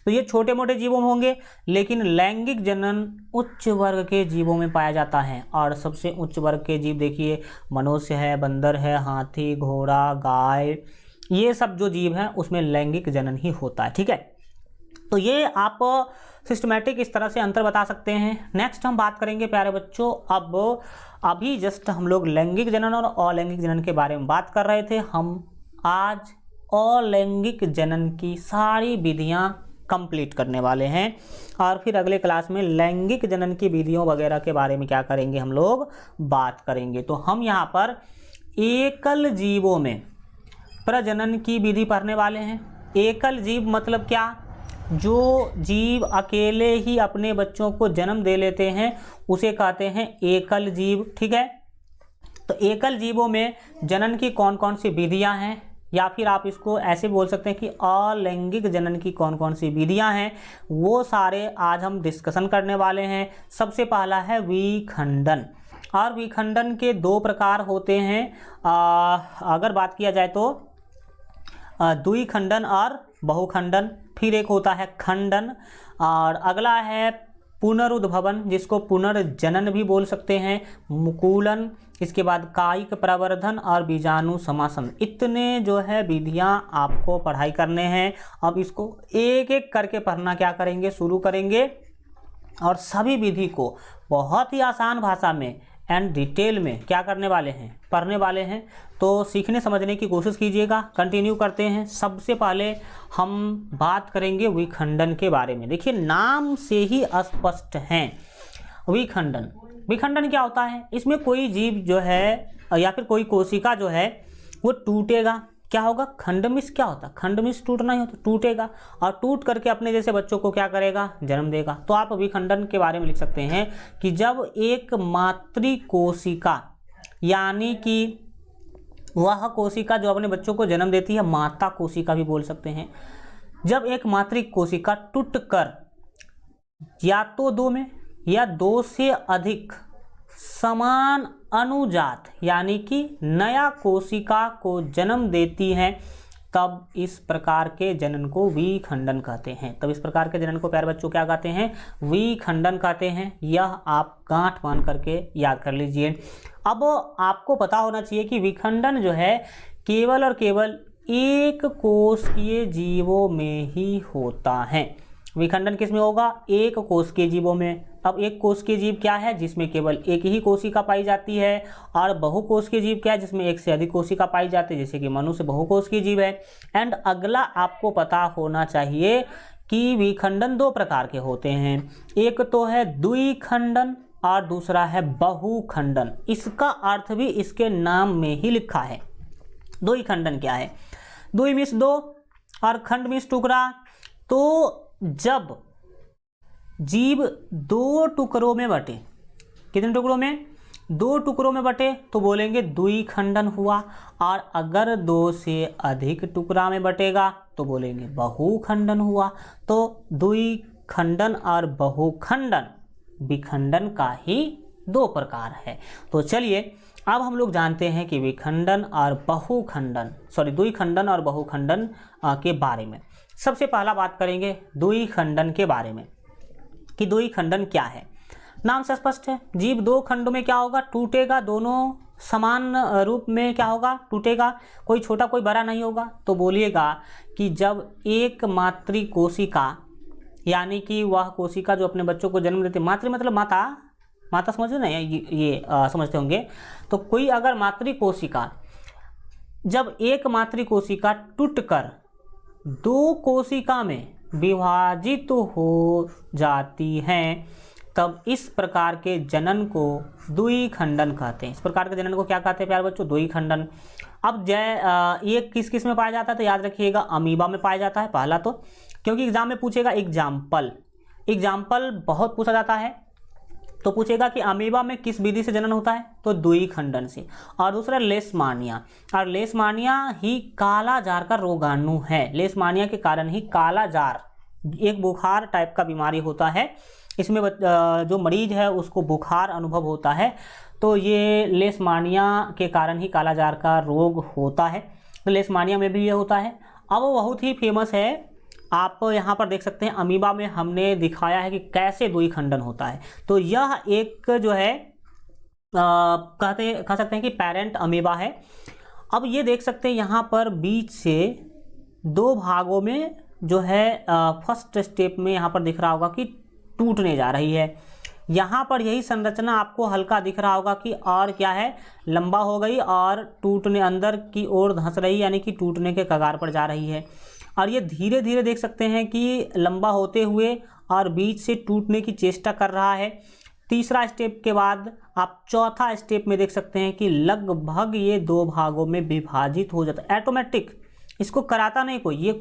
S1: तो ये छोटे मोटे जीवों में होंगे। लेकिन लैंगिक जनन उच्च वर्ग के जीवों में पाया जाता है, और सबसे उच्च वर्ग के जीव देखिए मनुष्य है, बंदर है, हाथी, घोड़ा, गाय, ये सब जो जीव हैं उसमें लैंगिक जनन ही होता है। ठीक है, तो ये आप सिस्टमेटिक इस तरह से अंतर बता सकते हैं। नेक्स्ट हम बात करेंगे प्यारे बच्चों, अब अभी जस्ट हम लोग लैंगिक जनन और अलैंगिक जनन के बारे में बात कर रहे थे, हम आज अलैंगिक जनन की सारी विधियां कंप्लीट करने वाले हैं, और फिर अगले क्लास में लैंगिक जनन की विधियों वगैरह के बारे में क्या करेंगे, हम लोग बात करेंगे। तो हम यहाँ पर एकल जीवों में प्रजनन की विधि पढ़ने वाले हैं। एकल जीव मतलब क्या, जो जीव अकेले ही अपने बच्चों को जन्म दे लेते हैं उसे कहते हैं एकल जीव। ठीक है, तो एकल जीवों में जनन की कौन कौन सी विधियां हैं, या फिर आप इसको ऐसे बोल सकते हैं कि अलैंगिक जनन की कौन कौन सी विधियां हैं, वो सारे आज हम डिस्कशन करने वाले हैं। सबसे पहला है विखंडन, और विखंडन के दो प्रकार होते हैं। अगर बात किया जाए तो द्विखंडन और बहुखंडन, फिर एक होता है खंडन, और अगला है पुनरुद्भवन जिसको पुनर्जनन भी बोल सकते हैं, मुकुलन, इसके बाद कायिक प्रवर्धन और बीजाणु समासन। इतने जो है विधियां आपको पढ़ाई करने हैं। अब इसको एक एक करके पढ़ना क्या करेंगे, शुरू करेंगे, और सभी विधि को बहुत ही आसान भाषा में एंड डिटेल में क्या करने वाले हैं, पढ़ने वाले हैं। तो सीखने समझने की कोशिश कीजिएगा। कंटिन्यू करते हैं। सबसे पहले हम बात करेंगे विखंडन के बारे में। देखिए नाम से ही स्पष्ट हैं विखंडन। विखंडन क्या होता है, इसमें कोई जीव जो है या फिर कोई कोशिका जो है वो टूटेगा, क्या होगा, खंडमिश। क्या होता है, खंडमिश टूटना ही होता, टूटेगा, और टूट करके अपने जैसे बच्चों को क्या करेगा, जन्म देगा। तो आप विखंडन के बारे में लिख सकते हैं कि जब एक मातृ कोशिका, यानी कि वह कोशिका जो अपने बच्चों को जन्म देती है, माता कोशिका भी बोल सकते हैं, जब एक मातृ कोशिका टूटकर या तो दो में या दो से अधिक समान अनुजात यानी कि नया कोशिका को जन्म देती है, तब इस प्रकार के जनन को विखंडन कहते हैं। तब इस प्रकार के जनन को प्यारे बच्चों क्या कहते हैं, विखंडन कहते हैं। यह आप गांठ बांध करके याद कर लीजिए। अब आपको पता होना चाहिए कि विखंडन जो है केवल और केवल एक कोशिकीय जीवों में ही होता है। विखंडन किस में होगा, एक कोशिकीय जीवों में। अब एक कोशिकीय जीव क्या है, जिसमें केवल एक ही कोशिका पाई जाती है, और बहुकोशिकीय जीव क्या है, जिसमें एक से अधिक कोशिका पाई जाती है, जैसे कि मनुष्य बहुकोशिकीय जीव है। एंड अगला आपको पता होना चाहिए कि विखंडन दो प्रकार के होते हैं, एक तो है द्विखंडन और दूसरा है बहुखंडन। इसका अर्थ भी इसके नाम में ही लिखा है। द्विखंडन क्या है, द्वि मीन्स दो और खंड मीन्स टुकड़ा। तो जब जीव दो टुकड़ों में बटे, कितने टुकड़ों में, दो टुकड़ों में बटे, तो बोलेंगे द्विखंडन हुआ। और अगर दो से अधिक टुकड़ा में बटेगा तो बोलेंगे बहुखंडन हुआ। तो द्विखंडन और बहुखंडन विखंडन का ही दो प्रकार है। तो चलिए अब हम लोग जानते हैं कि विखंडन और बहुखंडन, द्विखंडन और बहुखंडन के बारे में। सबसे पहला बात करेंगे द्विखंडन के बारे में कि द्विखंडन क्या है। नाम से स्पष्ट है, जीव दो खंडों में क्या होगा, टूटेगा, दोनों समान रूप में क्या होगा, टूटेगा, कोई छोटा कोई बड़ा नहीं होगा। तो बोलिएगा कि जब एक मातृ कोशिका, यानी कि वह कोशिका जो अपने बच्चों को जन्म देती है, मातृ मतलब माता, माता समझते ना, ये समझते होंगे। तो कोई अगर मातृ कोशिका, जब एक मातृ कोशिका टूटकर दो कोशिका में विभाजित हो जाती हैं, तब इस प्रकार के जनन को द्विखंडन कहते हैं। इस प्रकार के जनन को क्या कहते हैं प्यारे बच्चों, द्विखंडन। अब ये किस किस में पाया जाता है, तो याद रखिएगा अमीबा में पाया जाता है पहला तो, क्योंकि एग्जाम में पूछेगा एग्जाम्पल बहुत पूछा जाता है। तो पूछेगा कि अमीबा में किस विधि से जनन होता है, तो द्विखंडन से। और दूसरा लेशमानिया, और लेशमानिया ही काला जार का रोगाणु है। लेशमानिया के कारण ही काला जार, एक बुखार टाइप का बीमारी होता है, इसमें जो मरीज है उसको बुखार अनुभव होता है, तो ये लेशमानिया के कारण ही कालाजार का रोग होता है। तो लेशमानिया में भी ये होता है। अब वो बहुत ही फेमस है, आप यहाँ पर देख सकते हैं अमीबा में हमने दिखाया है कि कैसे द्विखंडन होता है। तो यह एक जो है कह सकते हैं कि पेरेंट अमीबा है। अब ये देख सकते हैं यहाँ पर बीच से दो भागों में जो है फर्स्ट स्टेप में यहाँ पर दिख रहा होगा कि टूटने जा रही है। यहाँ पर यही संरचना आपको हल्का दिख रहा होगा कि और क्या है, लंबा हो गई और टूटने अंदर की ओर धंस रही, यानी कि टूटने के कगार पर जा रही है। और ये धीरे धीरे देख सकते हैं कि लंबा होते हुए और बीच से टूटने की चेष्टा कर रहा है। तीसरा स्टेप के बाद आप चौथा स्टेप में देख सकते हैं कि लगभग ये दो भागों में विभाजित हो जाता है, ऑटोमेटिक, इसको कराता नहीं कोई, ये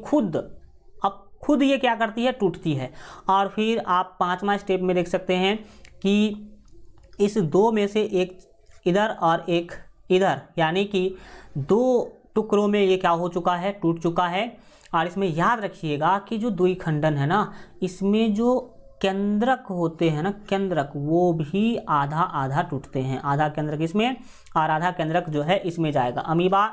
S1: खुद ये क्या करती है, टूटती है। और फिर आप पांचवा स्टेप में देख सकते हैं कि इस दो में से एक इधर और एक इधर, यानी कि दो टुकड़ों में ये क्या हो चुका है, टूट चुका है। और इसमें याद रखिएगा कि जो द्विखंडन है ना, इसमें जो केंद्रक होते हैं ना, केंद्रक, वो भी आधा आधा टूटते हैं। आधा केंद्रक इसमें और आधा केंद्रक जो है इसमें जाएगा। अमीबा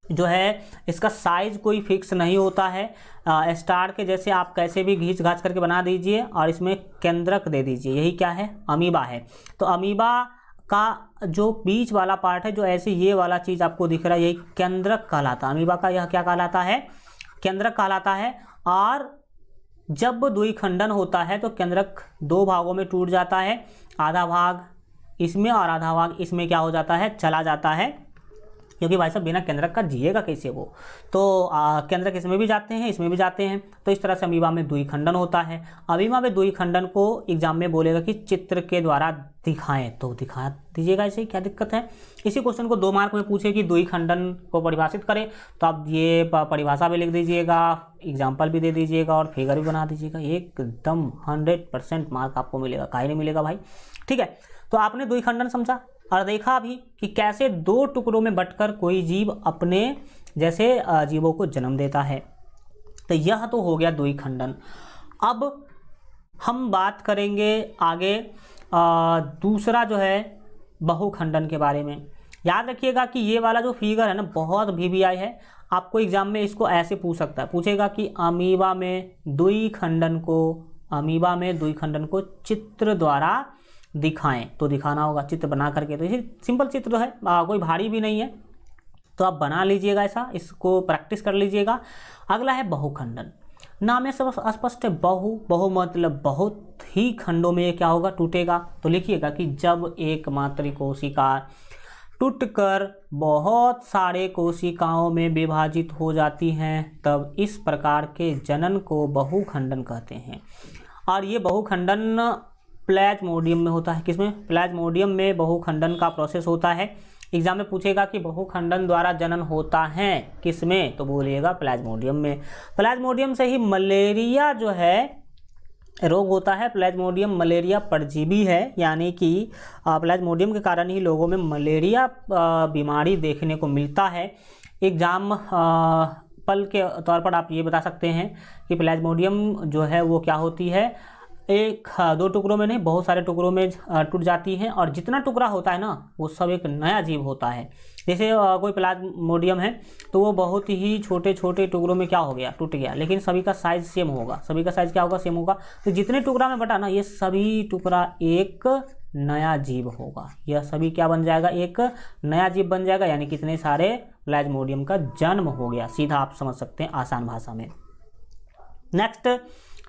S1: जो है इसका साइज कोई फिक्स नहीं होता है, स्टार के जैसे आप कैसे भी घींच घाच करके बना दीजिए और इसमें केंद्रक दे दीजिए, यही क्या है, अमीबा है। तो अमीबा का जो बीच वाला पार्ट है, जो ऐसे ये वाला चीज़ आपको दिख रहा है, यही केंद्रक कहलाता है। अमीबा का यह क्या कहलाता है, केंद्रक कहलाता है। और जब द्विखंडन होता है तो केंद्रक दो भागों में टूट जाता है, आधा भाग इसमें और आधा भाग इसमें क्या हो जाता है, चला जाता है, क्योंकि भाई साहब बिना केंद्रक का जिएगा कैसे वो। तो केंद्रक इसमें भी जाते हैं, इसमें भी जाते हैं। तो इस तरह से अमीबा में द्विखंडन होता है। अमीबा में द्विखंडन को एग्जाम में बोलेगा कि चित्र के द्वारा दिखाएं, तो दिखा दीजिएगा, ऐसे क्या दिक्कत है। इसी क्वेश्चन को 2 मार्क में पूछे कि द्विखंडन को परिभाषित करें, तो आप ये परिभाषा भी लिख दीजिएगा, एग्जाम्पल भी दे दीजिएगा और फिगर भी बना दीजिएगा। एकदम 100% मार्क आपको मिलेगा, काहे नहीं मिलेगा भाई, ठीक है। तो आपने द्विखंडन समझा और देखा भी कि कैसे दो टुकड़ों में बंटकर कोई जीव अपने जैसे जीवों को जन्म देता है। तो यह तो हो गया द्विखंडन। अब हम बात करेंगे आगे दूसरा जो है बहुखंडन के बारे में। याद रखिएगा कि ये वाला जो फिगर है ना, बहुत VVI है। आपको एग्जाम में इसको ऐसे पूछ सकता है, पूछेगा कि अमीबा में द्विखंडन को चित्र द्वारा दिखाएं, तो दिखाना होगा चित्र बना करके। तो ये सिंपल चित्र है, कोई भारी भी नहीं है, तो आप बना लीजिएगा ऐसा, इसको प्रैक्टिस कर लीजिएगा। अगला है बहुखंडन। नाम में सब स्पष्ट है, बहु मतलब बहुत ही खंडों में ये क्या होगा, टूटेगा। तो लिखिएगा कि जब एक मात्र कोशिका टूटकर बहुत सारे कोशिकाओं में विभाजित हो जाती हैं, तब इस प्रकार के जनन को बहुखंडन कहते हैं। और ये बहुखंडन प्लाज्मोडियम में होता है। किसमें, प्लाज्मोडियम में बहुखंडन का प्रोसेस होता है। एग्जाम में पूछेगा कि बहुखंडन द्वारा जनन होता है किसमें, तो बोलिएगा प्लाज्मोडियम में। प्लाज्मोडियम से ही मलेरिया जो है रोग होता है। प्लाज्मोडियम मलेरिया परजीवी है, यानी कि प्लाज्मोडियम के कारण ही लोगों में मलेरिया बीमारी देखने को मिलता है। एग्जाम पल के तौर पर आप ये बता सकते हैं कि प्लाज्मोडियम जो है वो क्या होती है, एक दो टुकड़ों में नहीं, बहुत सारे टुकड़ों में टूट जाती है। और जितना टुकड़ा होता है ना, वो सब एक नया जीव होता है। जैसे कोई प्लाज्मोडियम है तो वो बहुत ही छोटे छोटे टुकड़ों में क्या हो गया, टूट गया, लेकिन सभी का साइज सेम होगा। सभी का साइज क्या होगा, सेम होगा। तो जितने टुकड़ा में बटा ना, ये सभी टुकड़ा एक नया जीव होगा। यह सभी क्या बन जाएगा, एक नया जीव बन जाएगा, यानी कितने सारे प्लाज्मोडियम का जन्म हो गया। सीधा आप समझ सकते हैं आसान भाषा में। नेक्स्ट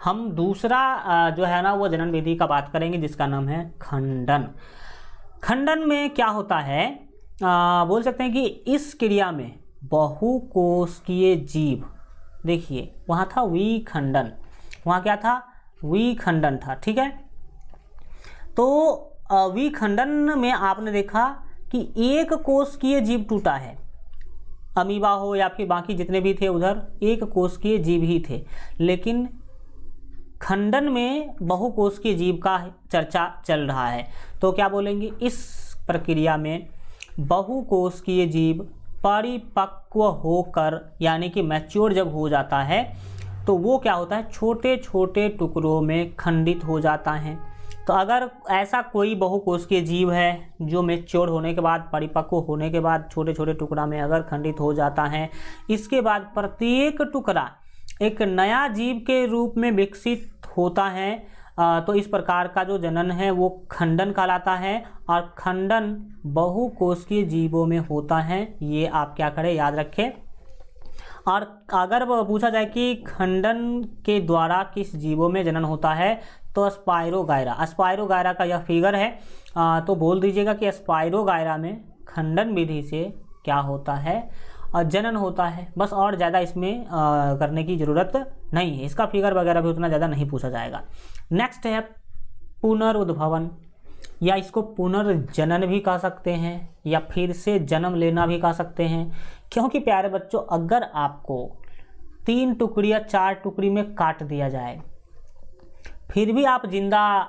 S1: हम दूसरा जो है ना वो जनन विधि का बात करेंगे, जिसका नाम है खंडन। खंडन में क्या होता है, बोल सकते हैं कि इस क्रिया में बहुकोशिकीय जीव, देखिए वहाँ था विखंडन, वहाँ क्या था, विखंडन था, ठीक है। तो विखंडन में आपने देखा कि एक कोशिकीय जीव टूटा है, अमीबा हो या फिर बाकी जितने भी थे उधर एक कोशिकीय जीव ही थे। लेकिन खंडन में बहुकोशिकीय जीव का चर्चा चल रहा है, तो क्या बोलेंगे, इस प्रक्रिया में बहुकोशिकीय जीव परिपक्व होकर, यानी कि मैच्योर जब हो जाता है, तो वो क्या होता है, छोटे छोटे टुकड़ों में खंडित हो जाता है। तो अगर ऐसा कोई बहुकोशिकीय जीव है जो मैच्योर होने के बाद, परिपक्व होने के बाद छोटे छोटे टुकड़ा में अगर खंडित हो जाता है, इसके बाद प्रत्येक टुकड़ा एक नया जीव के रूप में विकसित होता है, तो इस प्रकार का जो जनन है वो खंडन कहलाता है। और खंडन बहुकोशिकीय जीवों में होता है, ये आप क्या करें, याद रखें। और अगर पूछा जाए कि खंडन के द्वारा किस जीवों में जनन होता है, तो स्पाइरोगायरा का यह फिगर है। तो बोल दीजिएगा कि स्पाइरोगायरा में खंडन विधि से क्या होता है, जनन होता है। बस, और ज़्यादा इसमें करने की ज़रूरत नहीं है, इसका फिगर वगैरह भी उतना ज़्यादा नहीं पूछा जाएगा। नेक्स्ट है पुनरुद्भवन, या इसको पुनर्जनन भी कह सकते हैं, या फिर से जन्म लेना भी कह सकते हैं। क्योंकि प्यारे बच्चों, अगर आपको 3 टुकड़ी या 4 टुकड़ी में काट दिया जाए, फिर भी आप जिंदा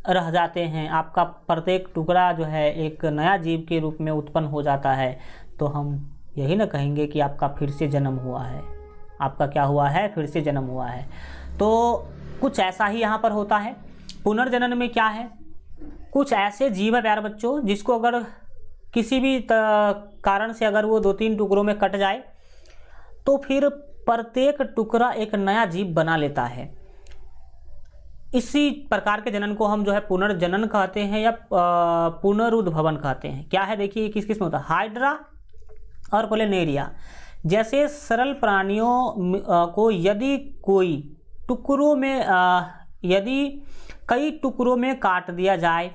S1: रह जाते हैं, आपका प्रत्येक टुकड़ा जो है एक नया जीव के रूप में उत्पन्न हो जाता है, तो हम यही ना कहेंगे कि आपका फिर से जन्म हुआ है। आपका क्या हुआ है, फिर से जन्म हुआ है। तो कुछ ऐसा ही यहाँ पर होता है। पुनर्जनन में क्या है, कुछ ऐसे जीव है प्यारे बच्चों जिसको अगर किसी भी कारण से अगर वो 2-3 टुकड़ों में कट जाए, तो फिर प्रत्येक टुकड़ा एक नया जीव बना लेता है। इसी प्रकार के जनन को हम जो है पुनर्जनन कहते हैं या पुनरुद्भवन कहते हैं। क्या है, देखिए किस किस में होता है। हाइड्रा और प्लेनेरिया जैसे सरल प्राणियों को यदि कोई टुकड़ों में यदि कई टुकड़ों में काट दिया जाए,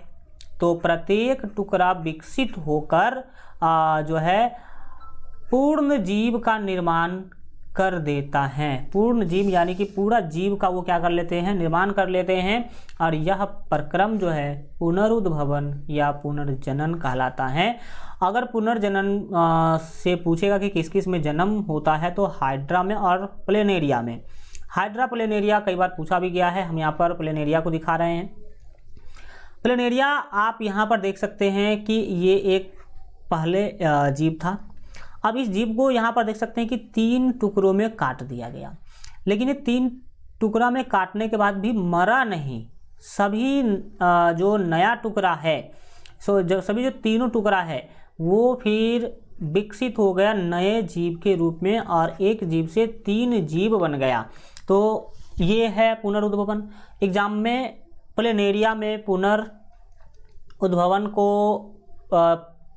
S1: तो प्रत्येक टुकड़ा विकसित होकर जो है पूर्ण जीव का निर्माण कर देता है। पूर्ण जीव यानी कि पूरा जीव का वो क्या कर लेते हैं, निर्माण कर लेते हैं। और यह प्रक्रम जो है पुनरुद्भवन या पुनर्जनन कहलाता है। अगर पुनर्जनन से पूछेगा कि किस किस में जन्म होता है, तो हाइड्रा में और प्लेनेरिया में। हाइड्रा प्लेनेरिया कई बार पूछा भी गया है, हम यहाँ पर प्लेनेरिया को दिखा रहे हैं। प्लेनेरिया आप यहाँ पर देख सकते हैं कि ये एक पहले जीव था। अब इस जीव को यहाँ पर देख सकते हैं कि 3 टुकड़ों में काट दिया गया, लेकिन ये 3 टुकड़ा में काटने के बाद भी मरा नहीं। सभी जो नया टुकड़ा है, सभी जो तीनों टुकड़ा है वो फिर विकसित हो गया नए जीव के रूप में, और एक जीव से 3 जीव बन गया। तो ये है पुनरुद्भवन। एग्जाम में प्लेनेरिया में पुनरुद्भवन को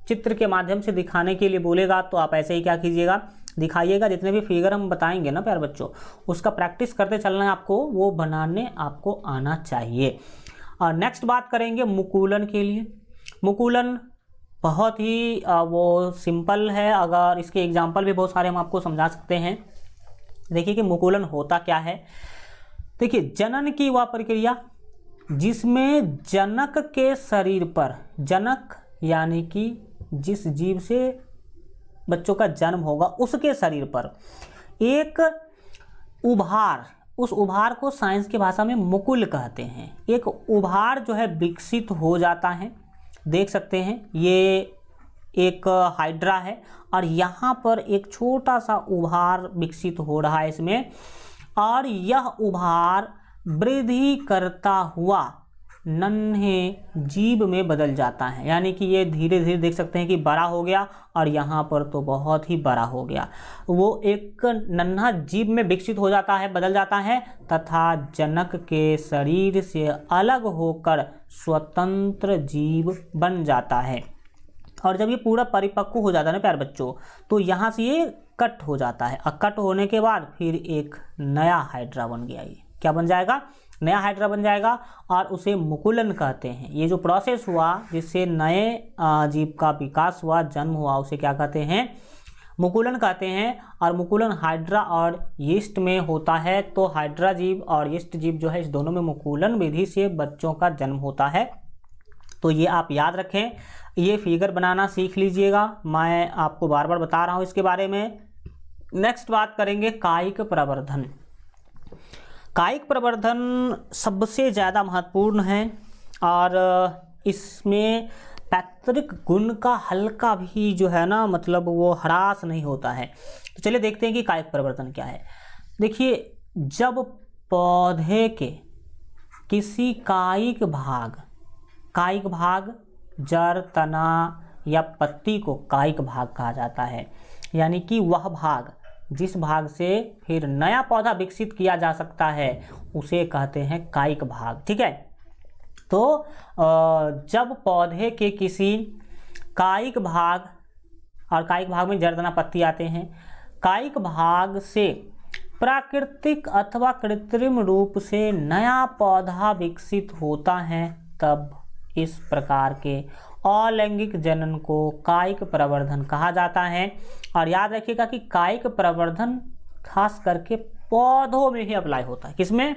S1: चित्र के माध्यम से दिखाने के लिए बोलेगा, तो आप ऐसे ही क्या कीजिएगा, दिखाइएगा। जितने भी फिगर हम बताएंगे ना प्यारे बच्चों, उसका प्रैक्टिस करते चलना है आपको, वो बनाने आपको आना चाहिए। और नेक्स्ट बात करेंगे मुकुलन के लिए। मुकुलन बहुत ही वो सिंपल है, अगर इसके एग्जाम्पल भी बहुत सारे हम आपको समझा सकते हैं। देखिए कि मुकुलन होता क्या है। देखिए, जनन की वह प्रक्रिया जिसमें जनक के शरीर पर, जनक यानी कि जिस जीव से बच्चों का जन्म होगा उसके शरीर पर एक उभार, उस उभार को साइंस की भाषा में मुकुल कहते हैं। एक उभार जो है विकसित हो जाता है। देख सकते हैं ये एक हाइड्रा है और यहाँ पर एक छोटा सा उभार विकसित हो रहा है इसमें, और यह उभार वृद्धि करता हुआ नन्हे जीव में बदल जाता है। यानी कि ये धीरे धीरे देख सकते हैं कि बड़ा हो गया, और यहाँ पर तो बहुत ही बड़ा हो गया। वो एक नन्हा जीव में विकसित हो जाता है, बदल जाता है, तथा जनक के शरीर से अलग होकर स्वतंत्र जीव बन जाता है। और जब ये पूरा परिपक्व हो जाता है ना प्यारे बच्चों, तो यहाँ से ये कट हो जाता है, और कट होने के बाद फिर एक नया हाइड्रा बन गया। ये क्या बन जाएगा, नया हाइड्रा बन जाएगा, और उसे मुकुलन कहते हैं। ये जो प्रोसेस हुआ जिससे नए जीव का विकास हुआ, जन्म हुआ, उसे क्या कहते हैं, मुकुलन कहते हैं। और मुकुलन हाइड्रा और यीस्ट में होता है। तो हाइड्रा जीव और यीस्ट जीव जो है, इस दोनों में मुकुलन विधि से बच्चों का जन्म होता है। तो ये आप याद रखें, ये फिगर बनाना सीख लीजिएगा, मैं आपको बार बार बता रहा हूँ इसके बारे में। नेक्स्ट बात करेंगे कायिक प्रवर्धन। कायिक प्रवर्धन सबसे ज़्यादा महत्वपूर्ण है, और इसमें पैतृक गुण का हल्का भी जो है ना, मतलब वो ह्रास नहीं होता है। तो चलिए देखते हैं कि कायिक प्रवर्धन क्या है। देखिए, जब पौधे के किसी कायिक भाग जड़, तना या पत्ती को कायिक भाग कहा जाता है, यानी कि वह भाग जिस भाग से फिर नया पौधा विकसित किया जा सकता है उसे कहते हैं कायिक भाग। ठीक है, तो जब पौधे के किसी कायिक भाग, और कायिक भाग में जड़, तना, पत्ती आते हैं, कायिक भाग से प्राकृतिक अथवा कृत्रिम रूप से नया पौधा विकसित होता है, तब इस प्रकार के अलैंगिक जनन को कायिक प्रवर्धन कहा जाता है। और याद रखिएगा कि कायिक प्रवर्धन खास करके पौधों में ही अप्लाई होता है। किसमें?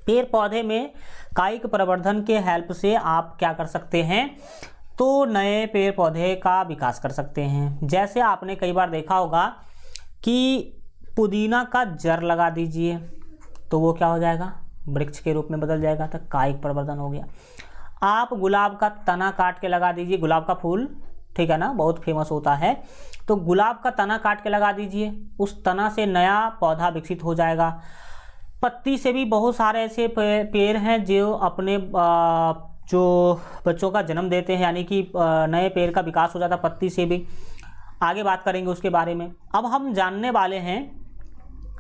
S1: पेड़ पौधे में कायिक प्रवर्धन के हेल्प से आप क्या कर सकते हैं, तो नए पेड़ पौधे का विकास कर सकते हैं। जैसे आपने कई बार देखा होगा कि पुदीना का जड़ लगा दीजिए तो वो क्या हो जाएगा, वृक्ष के रूप में बदल जाएगा, तो कायिक प्रवर्धन हो गया। आप गुलाब का तना काट के लगा दीजिए, गुलाब का फूल, ठीक है ना, बहुत फेमस होता है, तो गुलाब का तना काट के लगा दीजिए, उस तना से नया पौधा विकसित हो जाएगा। पत्ती से भी बहुत सारे ऐसे पेड़ हैं जो अपने जो बच्चों का जन्म देते हैं, यानी कि नए पेड़ का विकास हो जाता है पत्ती से भी। आगे बात करेंगे उसके बारे में। अब हम जानने वाले हैं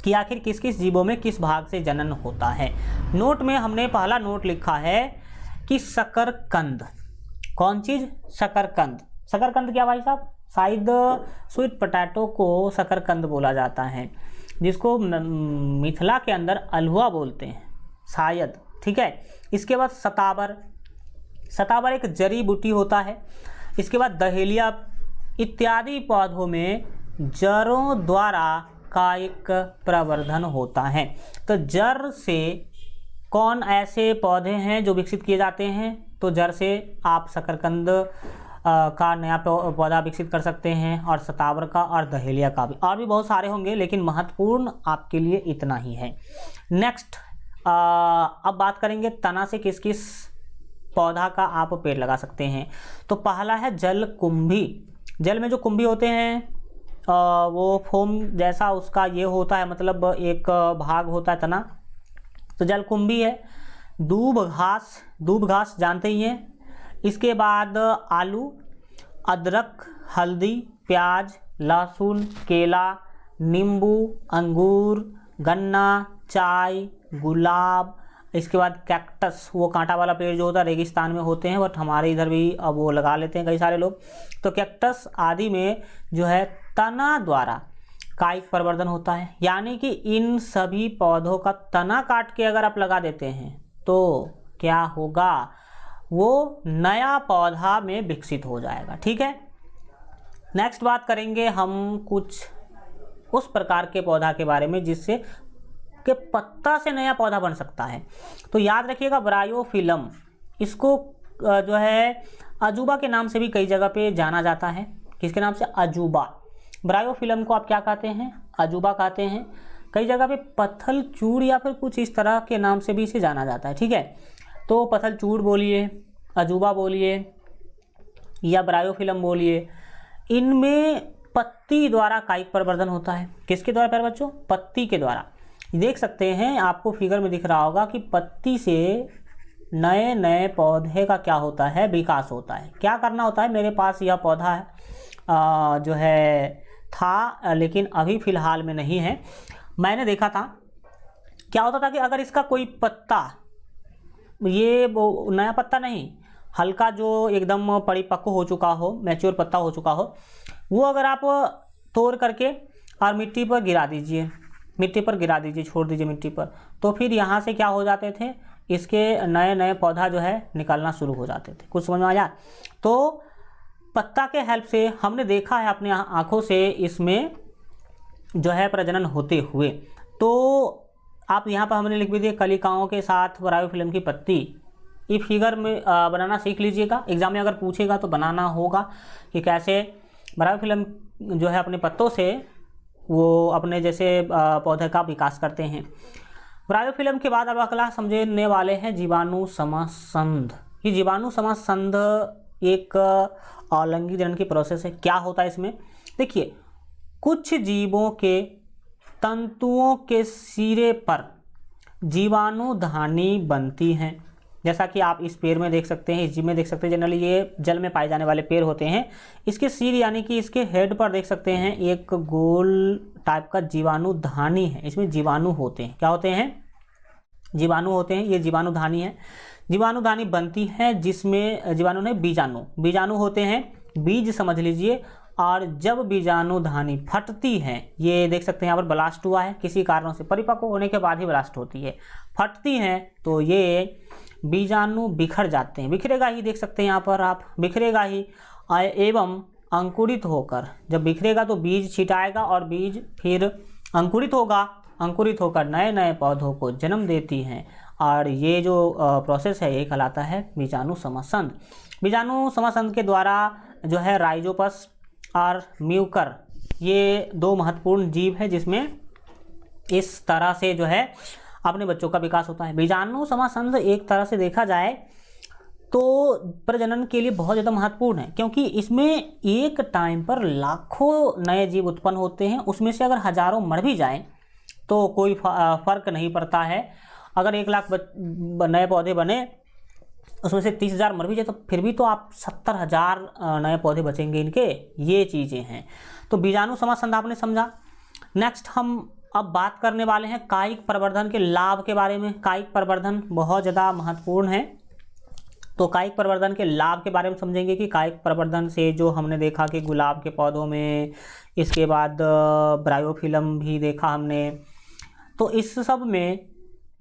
S1: कि आखिर किस किस जीवों में किस भाग से जनन होता है। नोट में हमने पहला नोट लिखा है कि शकरकंद। कौन चीज़? शकरकंद। शकरकंद क्या भाई साहब? शायद स्वीट पोटैटो को शकरकंद बोला जाता है, जिसको मिथिला के अंदर अल्हुआ बोलते हैं शायद। ठीक है, इसके बाद सतावर एक जड़ी बूटी होता है। इसके बाद दहेलिया इत्यादि पौधों में जड़ों द्वारा कायिक प्रवर्धन होता है। तो जड़ से कौन ऐसे पौधे हैं जो विकसित किए जाते हैं, तो जड़ से आप शकरकंद का नया पौधा विकसित कर सकते हैं, और सतावर का और दहेलिया का भी, और भी बहुत सारे होंगे, लेकिन महत्वपूर्ण आपके लिए इतना ही है। नेक्स्ट अब बात करेंगे तना से किस किस पौधा का आप पेड़ लगा सकते हैं। तो पहला है जलकुंभी। जल में जो कुंभी होते हैं वो फोम जैसा उसका ये होता है, मतलब एक भाग होता है तना, तो जलकुंभी है। दूब घास जानते ही हैं। इसके बाद आलू, अदरक, हल्दी, प्याज, लहसुन, केला, नींबू, अंगूर, गन्ना, चाय, गुलाब। इसके बाद कैक्टस, वो कांटा वाला पेड़ जो होता है रेगिस्तान में होते हैं, बट हमारे इधर भी अब वो लगा लेते हैं कई सारे लोग। तो कैक्टस आदि में जो है तना द्वारा कायिक प्रवर्धन होता है, यानी कि इन सभी पौधों का तना काट के अगर आप लगा देते हैं तो क्या होगा, वो नया पौधा में विकसित हो जाएगा। ठीक है, नेक्स्ट बात करेंगे हम कुछ उस प्रकार के पौधा के बारे में जिससे के पत्ता से नया पौधा बन सकता है। तो याद रखिएगा ब्रायोफिलम, इसको जो है अजूबा के नाम से भी कई जगह पे जाना जाता है। किसके नाम से? अजूबा। ब्रायोफिलम को आप क्या कहते हैं? अजूबा कहते हैं। कई जगह पे पत्थल चूड़ या फिर कुछ इस तरह के नाम से भी इसे जाना जाता है। ठीक है, तो पत्थल चूड़ बोलिए, अजूबा बोलिए या ब्रायोफिलम बोलिए, इनमें पत्ती द्वारा कायिक प्रवर्धन होता है। किसके द्वारा प्यारे बच्चों? पत्ती के द्वारा। देख सकते हैं, आपको फिगर में दिख रहा होगा कि पत्ती से नए नए पौधे का क्या होता है, विकास होता है। क्या करना होता है, मेरे पास यह पौधा है जो है था, लेकिन अभी फ़िलहाल में नहीं है। मैंने देखा था क्या होता था कि अगर इसका कोई पत्ता, ये वो नया पत्ता नहीं, हल्का जो एकदम परिपक्व हो चुका हो, मैच्योर पत्ता हो चुका हो, वो अगर आप तोड़ करके और मिट्टी पर गिरा दीजिए, छोड़ दीजिए मिट्टी पर, तो फिर यहाँ से क्या हो जाते थे, इसके नए नए पौधा जो है निकलना शुरू हो जाते थे। कुछ समझ में आया? तो पत्ता के हेल्प से हमने देखा है अपने आँखों से इसमें जो है प्रजनन होते हुए। तो आप यहाँ पर हमने लिख भी दिए कलिकाओं के साथ ब्रायोफिलम की पत्ती। ये फिगर में बनाना सीख लीजिएगा, एग्जाम में अगर पूछेगा तो बनाना होगा कि कैसे ब्रायोफिलम जो है अपने पत्तों से वो अपने जैसे पौधे का विकास करते हैं। ब्रायोफिलम के बाद अब अगला समझने वाले हैं जीवाणु समासंध। ये जीवाणु समासंध एक अलैंगिक जनन की प्रोसेस है। क्या होता है इसमें? देखिए, कुछ जीवों के तंतुओं के सिरे पर जीवाणुधानी बनती हैं। जैसा कि आप इस पेड़ में देख सकते हैं, इस जीव में देख सकते हैं, जनरली ये जल में पाए जाने वाले पेड़ होते हैं। इसके सिर यानी कि इसके हेड पर देख सकते हैं एक गोल टाइप का जीवाणुधानी है। इसमें जीवाणु होते हैं। क्या होते हैं? जीवाणु होते हैं। ये जीवाणुधानी है। जीवाणुधानी बनती है जिसमें जीवाणु नहीं, बीजाणु होते हैं। बीज समझ लीजिए। और जब बीजाणुधानी फटती है, ये देख सकते हैं यहाँ पर ब्लास्ट हुआ है, किसी कारणों से परिपक्व होने के बाद ही ब्लास्ट होती है। फटती हैं तो ये बीजाणु बिखर जाते हैं। बिखरेगा ही, देख सकते हैं यहाँ पर आप, बिखरेगा ही एवं अंकुरित होकर, जब बिखरेगा तो बीज छिटाएगा और बीज फिर अंकुरित होगा। अंकुरित होकर नए नए पौधों को जन्म देती हैं। और ये जो प्रोसेस है ये कहलाता है बीजाणु समसंध। बीजाणु समसंध के द्वारा जो है राइजोपस और म्यूकर, ये दो महत्वपूर्ण जीव है जिसमें इस तरह से जो है अपने बच्चों का विकास होता है। बीजाणु समसंध एक तरह से देखा जाए तो प्रजनन के लिए बहुत ज़्यादा महत्वपूर्ण है, क्योंकि इसमें एक टाइम पर लाखों नए जीव उत्पन्न होते हैं। उसमें से अगर हजारों मर भी जाएं तो कोई फर्क नहीं पड़ता है। अगर 1 लाख नए पौधे बने, उसमें से 30,000 मर भी जाए तो फिर भी तो आप 70,000 नए पौधे बचेंगे इनके। ये चीज़ें हैं। तो बीजाणु समसंध आपने समझा। नेक्स्ट हम अब बात करने वाले हैं कायिक प्रवर्धन के लाभ के बारे में। कायिक प्रवर्धन बहुत ज़्यादा महत्वपूर्ण है। तो कायिक प्रवर्धन के लाभ के बारे में समझेंगे कि कायिक प्रवर्धन से जो हमने देखा कि गुलाब के पौधों में, इसके बाद ब्रायोफिलम भी देखा हमने। तो इस सब में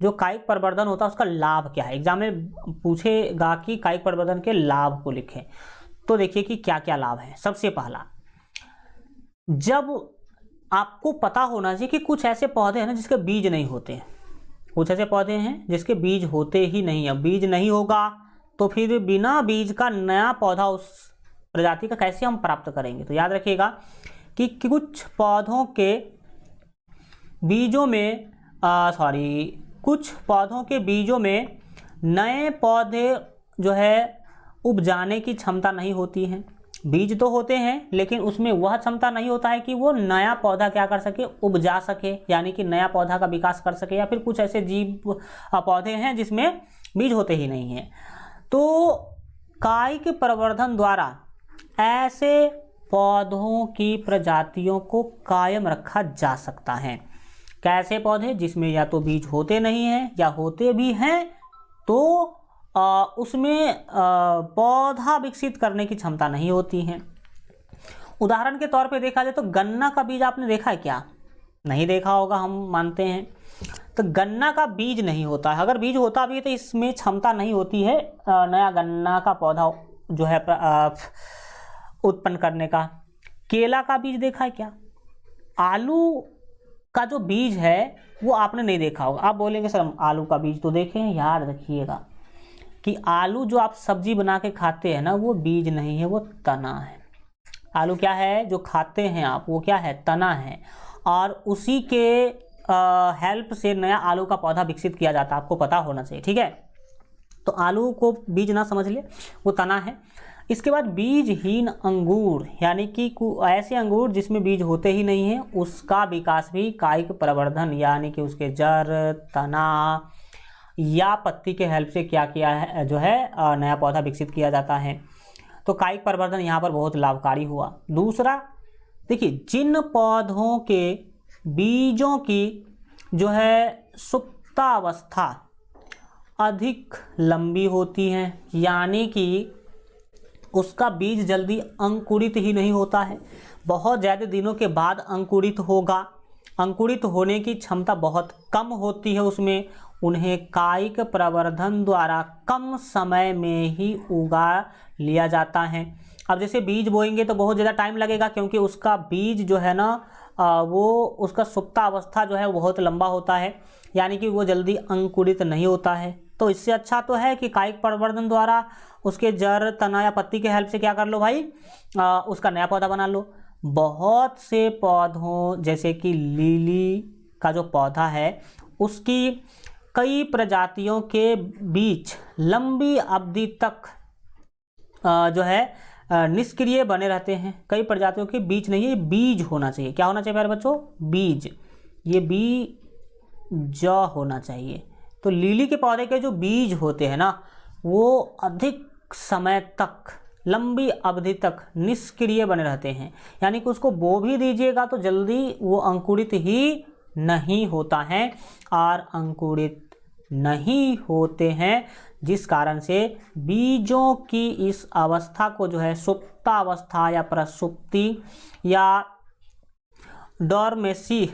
S1: जो कायिक प्रवर्धन होता है उसका लाभ क्या है। एग्जाम में पूछेगा कि कायिक प्रवर्धन के लाभ को लिखें। तो देखिए कि क्या क्या लाभ है। सबसे पहला, जब आपको पता होना चाहिए कि कुछ ऐसे पौधे हैं ना जिसके बीज नहीं होते हैं। कुछ ऐसे पौधे हैं जिसके बीज होते ही नहीं है। बीज नहीं होगा तो फिर बिना बीज का नया पौधा उस प्रजाति का कैसे हम प्राप्त करेंगे। तो याद रखिएगा कि कुछ पौधों के बीजों में कुछ पौधों के बीजों में नए पौधे जो है उपजाने की क्षमता नहीं होती है। बीज तो होते हैं लेकिन उसमें वह क्षमता नहीं होता है कि वो नया पौधा क्या कर सके, उपजा सके, यानी कि नया पौधा का विकास कर सके। या फिर कुछ ऐसे जीव पौधे हैं जिसमें बीज होते ही नहीं हैं। तो कायिक प्रवर्धन द्वारा ऐसे पौधों की प्रजातियों को कायम रखा जा सकता है। कैसे पौधे? जिसमें या तो बीज होते नहीं हैं या होते भी हैं तो उसमें पौधा विकसित करने की क्षमता नहीं होती है। उदाहरण के तौर पे देखा जाए तो गन्ना का बीज आपने देखा है क्या? नहीं देखा होगा, हम मानते हैं। तो गन्ना का बीज नहीं होता है। अगर बीज होता भी है तो इसमें क्षमता नहीं होती है नया गन्ना का पौधा जो है उत्पन्न करने का। केला का बीज देखा है क्या? आलू का जो बीज है वो आपने नहीं देखा होगा। आप बोलेंगे सर आलू का बीज तो देखे हैं। याद रखिएगा कि आलू जो आप सब्जी बना के खाते हैं ना, वो बीज नहीं है, वो तना है। आलू क्या है जो खाते हैं आप, वो क्या है? तना है। और उसी के हेल्प से नया आलू का पौधा विकसित किया जाता है। आपको पता होना चाहिए, ठीक है। तो आलू को बीज ना समझ ले, वो तना है। इसके बाद बीजहीन अंगूर, यानी कि ऐसे अंगूर जिसमें बीज होते ही नहीं है, उसका विकास भी कायिक प्रवर्धन यानी कि उसके जड़, तना या पत्ती के हेल्प से क्या किया है, जो है नया पौधा विकसित किया जाता है। तो कायिक प्रवर्धन यहाँ पर बहुत लाभकारी हुआ। दूसरा देखिए, जिन पौधों के बीजों की जो है सुप्तावस्था अधिक लंबी होती है, यानी कि उसका बीज जल्दी अंकुरित ही नहीं होता है, बहुत ज़्यादा दिनों के बाद अंकुरित होगा, अंकुरित होने की क्षमता बहुत कम होती है उसमें, उन्हें कायिक प्रवर्धन द्वारा कम समय में ही उगा लिया जाता है। अब जैसे बीज बोएंगे तो बहुत ज़्यादा टाइम लगेगा, क्योंकि उसका बीज जो है ना वो उसका सुप्तावस्था जो है वो बहुत लंबा होता है, यानी कि वो जल्दी अंकुरित नहीं होता है। तो इससे अच्छा तो है कि कायिक प्रवर्धन द्वारा उसके जड़, तना या पत्ती के हेल्प से क्या कर लो भाई, उसका नया पौधा बना लो। बहुत से पौधों जैसे कि लिली का जो पौधा है उसकी कई प्रजातियों के बीच लंबी अवधि तक जो है निष्क्रिय बने रहते हैं। कई प्रजातियों के बीज नहीं है, बीज होना चाहिए। क्या होना चाहिए प्यारे बच्चों? बीज। ये बीज होना चाहिए। तो लिली के पौधे के जो बीज होते हैं ना, वो अधिक समय तक, लंबी अवधि तक निष्क्रिय बने रहते हैं, यानी कि उसको बो भी दीजिएगा तो जल्दी वो अंकुरित ही नहीं होता है और अंकुरित नहीं होते हैं, जिस कारण से बीजों की इस अवस्था को जो है सुप्तावस्था या प्रसुप्ति या डॉर्मेंसी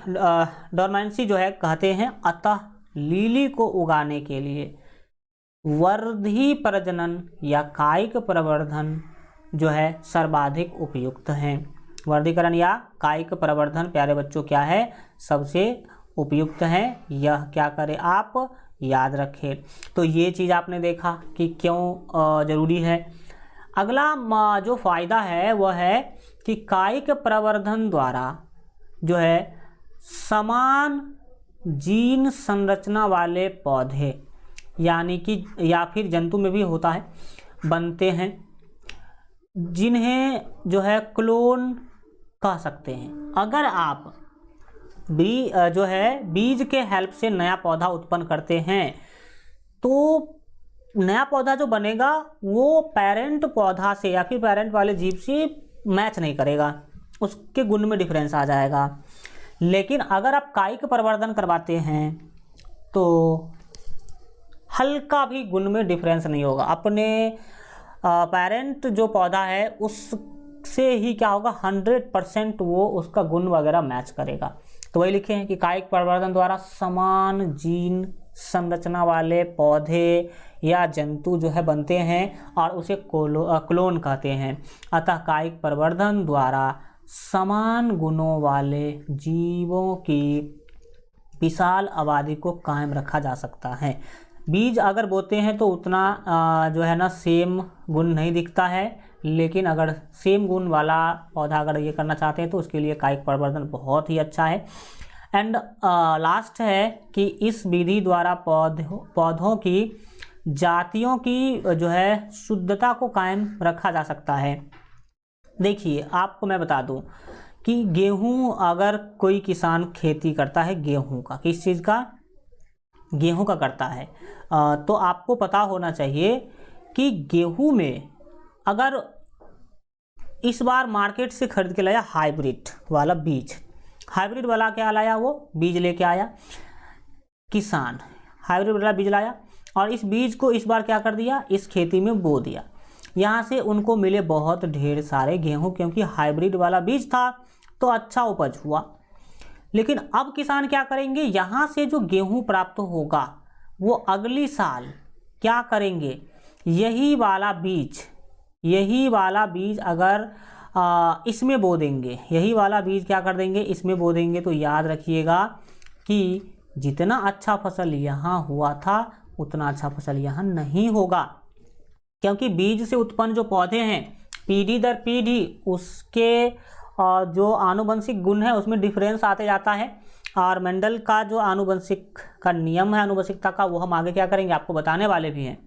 S1: जो है कहते हैं। अतः लिली को उगाने के लिए वर्धी प्रजनन या कायिक प्रवर्धन जो है सर्वाधिक उपयुक्त है। वर्धीकरण या कायिक प्रवर्धन प्यारे बच्चों क्या है, सबसे उपयुक्त है। यह क्या करें, आप याद रखें। तो ये चीज़ आपने देखा कि क्यों ज़रूरी है। अगला जो फ़ायदा है वह है कि कायिक प्रवर्धन द्वारा जो है समान जीन संरचना वाले पौधे, यानी कि या फिर जंतु में भी होता है, बनते हैं, जिन्हें जो है क्लोन कह सकते हैं। अगर आप जो है बीज के हेल्प से नया पौधा उत्पन्न करते हैं तो नया पौधा जो बनेगा वो पेरेंट पौधा से या फिर पेरेंट वाले जीव से मैच नहीं करेगा, उसके गुण में डिफरेंस आ जाएगा। लेकिन अगर आप कायिक प्रवर्धन करवाते हैं तो हल्का भी गुण में डिफरेंस नहीं होगा। अपने पेरेंट जो पौधा है उससे ही क्या होगा, 100% वो उसका गुण वगैरह मैच करेगा। तो वही लिखे हैं कि कायिक प्रवर्धन द्वारा समान जीन संरचना वाले पौधे या जंतु जो है बनते हैं और उसे क्लोन कहते हैं। अतः कायिक प्रवर्धन द्वारा समान गुणों वाले जीवों की विशाल आबादी को कायम रखा जा सकता है। बीज अगर बोते हैं तो उतना जो है ना सेम गुण नहीं दिखता है, लेकिन अगर सेम गुण वाला पौधा अगर ये करना चाहते हैं तो उसके लिए कायिक प्रवर्धन बहुत ही अच्छा है। एंड लास्ट है कि इस विधि द्वारा पौधों की जातियों की जो है शुद्धता को कायम रखा जा सकता है। देखिए आपको मैं बता दूं कि गेहूं, अगर कोई किसान खेती करता है गेहूं का, किस चीज़ का, गेहूं का करता है, तो आपको पता होना चाहिए कि गेहूं में अगर इस बार मार्केट से खरीद के लाया हाइब्रिड वाला बीज, हाइब्रिड वाला क्या लाया, वो बीज लेके आया किसान, हाइब्रिड वाला बीज लाया और इस बीज को इस बार क्या कर दिया, इस खेती में बो दिया। यहाँ से उनको मिले बहुत ढेर सारे गेहूं, क्योंकि हाइब्रिड वाला बीज था तो अच्छा उपज हुआ। लेकिन अब किसान क्या करेंगे, यहाँ से जो गेहूं प्राप्त होगा वो अगली साल क्या करेंगे, यही वाला बीज अगर इसमें बो देंगे, यही वाला बीज क्या कर देंगे, इसमें बो देंगे, तो याद रखिएगा कि जितना अच्छा फसल यहाँ हुआ था उतना अच्छा फसल यहाँ नहीं होगा, क्योंकि बीज से उत्पन्न जो पौधे हैं पीढ़ी दर पीढ़ी उसके जो आनुवंशिक गुण है उसमें डिफरेंस आते जाता है। और मेंडल का जो आनुवंशिक का नियम है आनुवंशिकता का, वो हम आगे क्या करेंगे आपको बताने वाले भी हैं।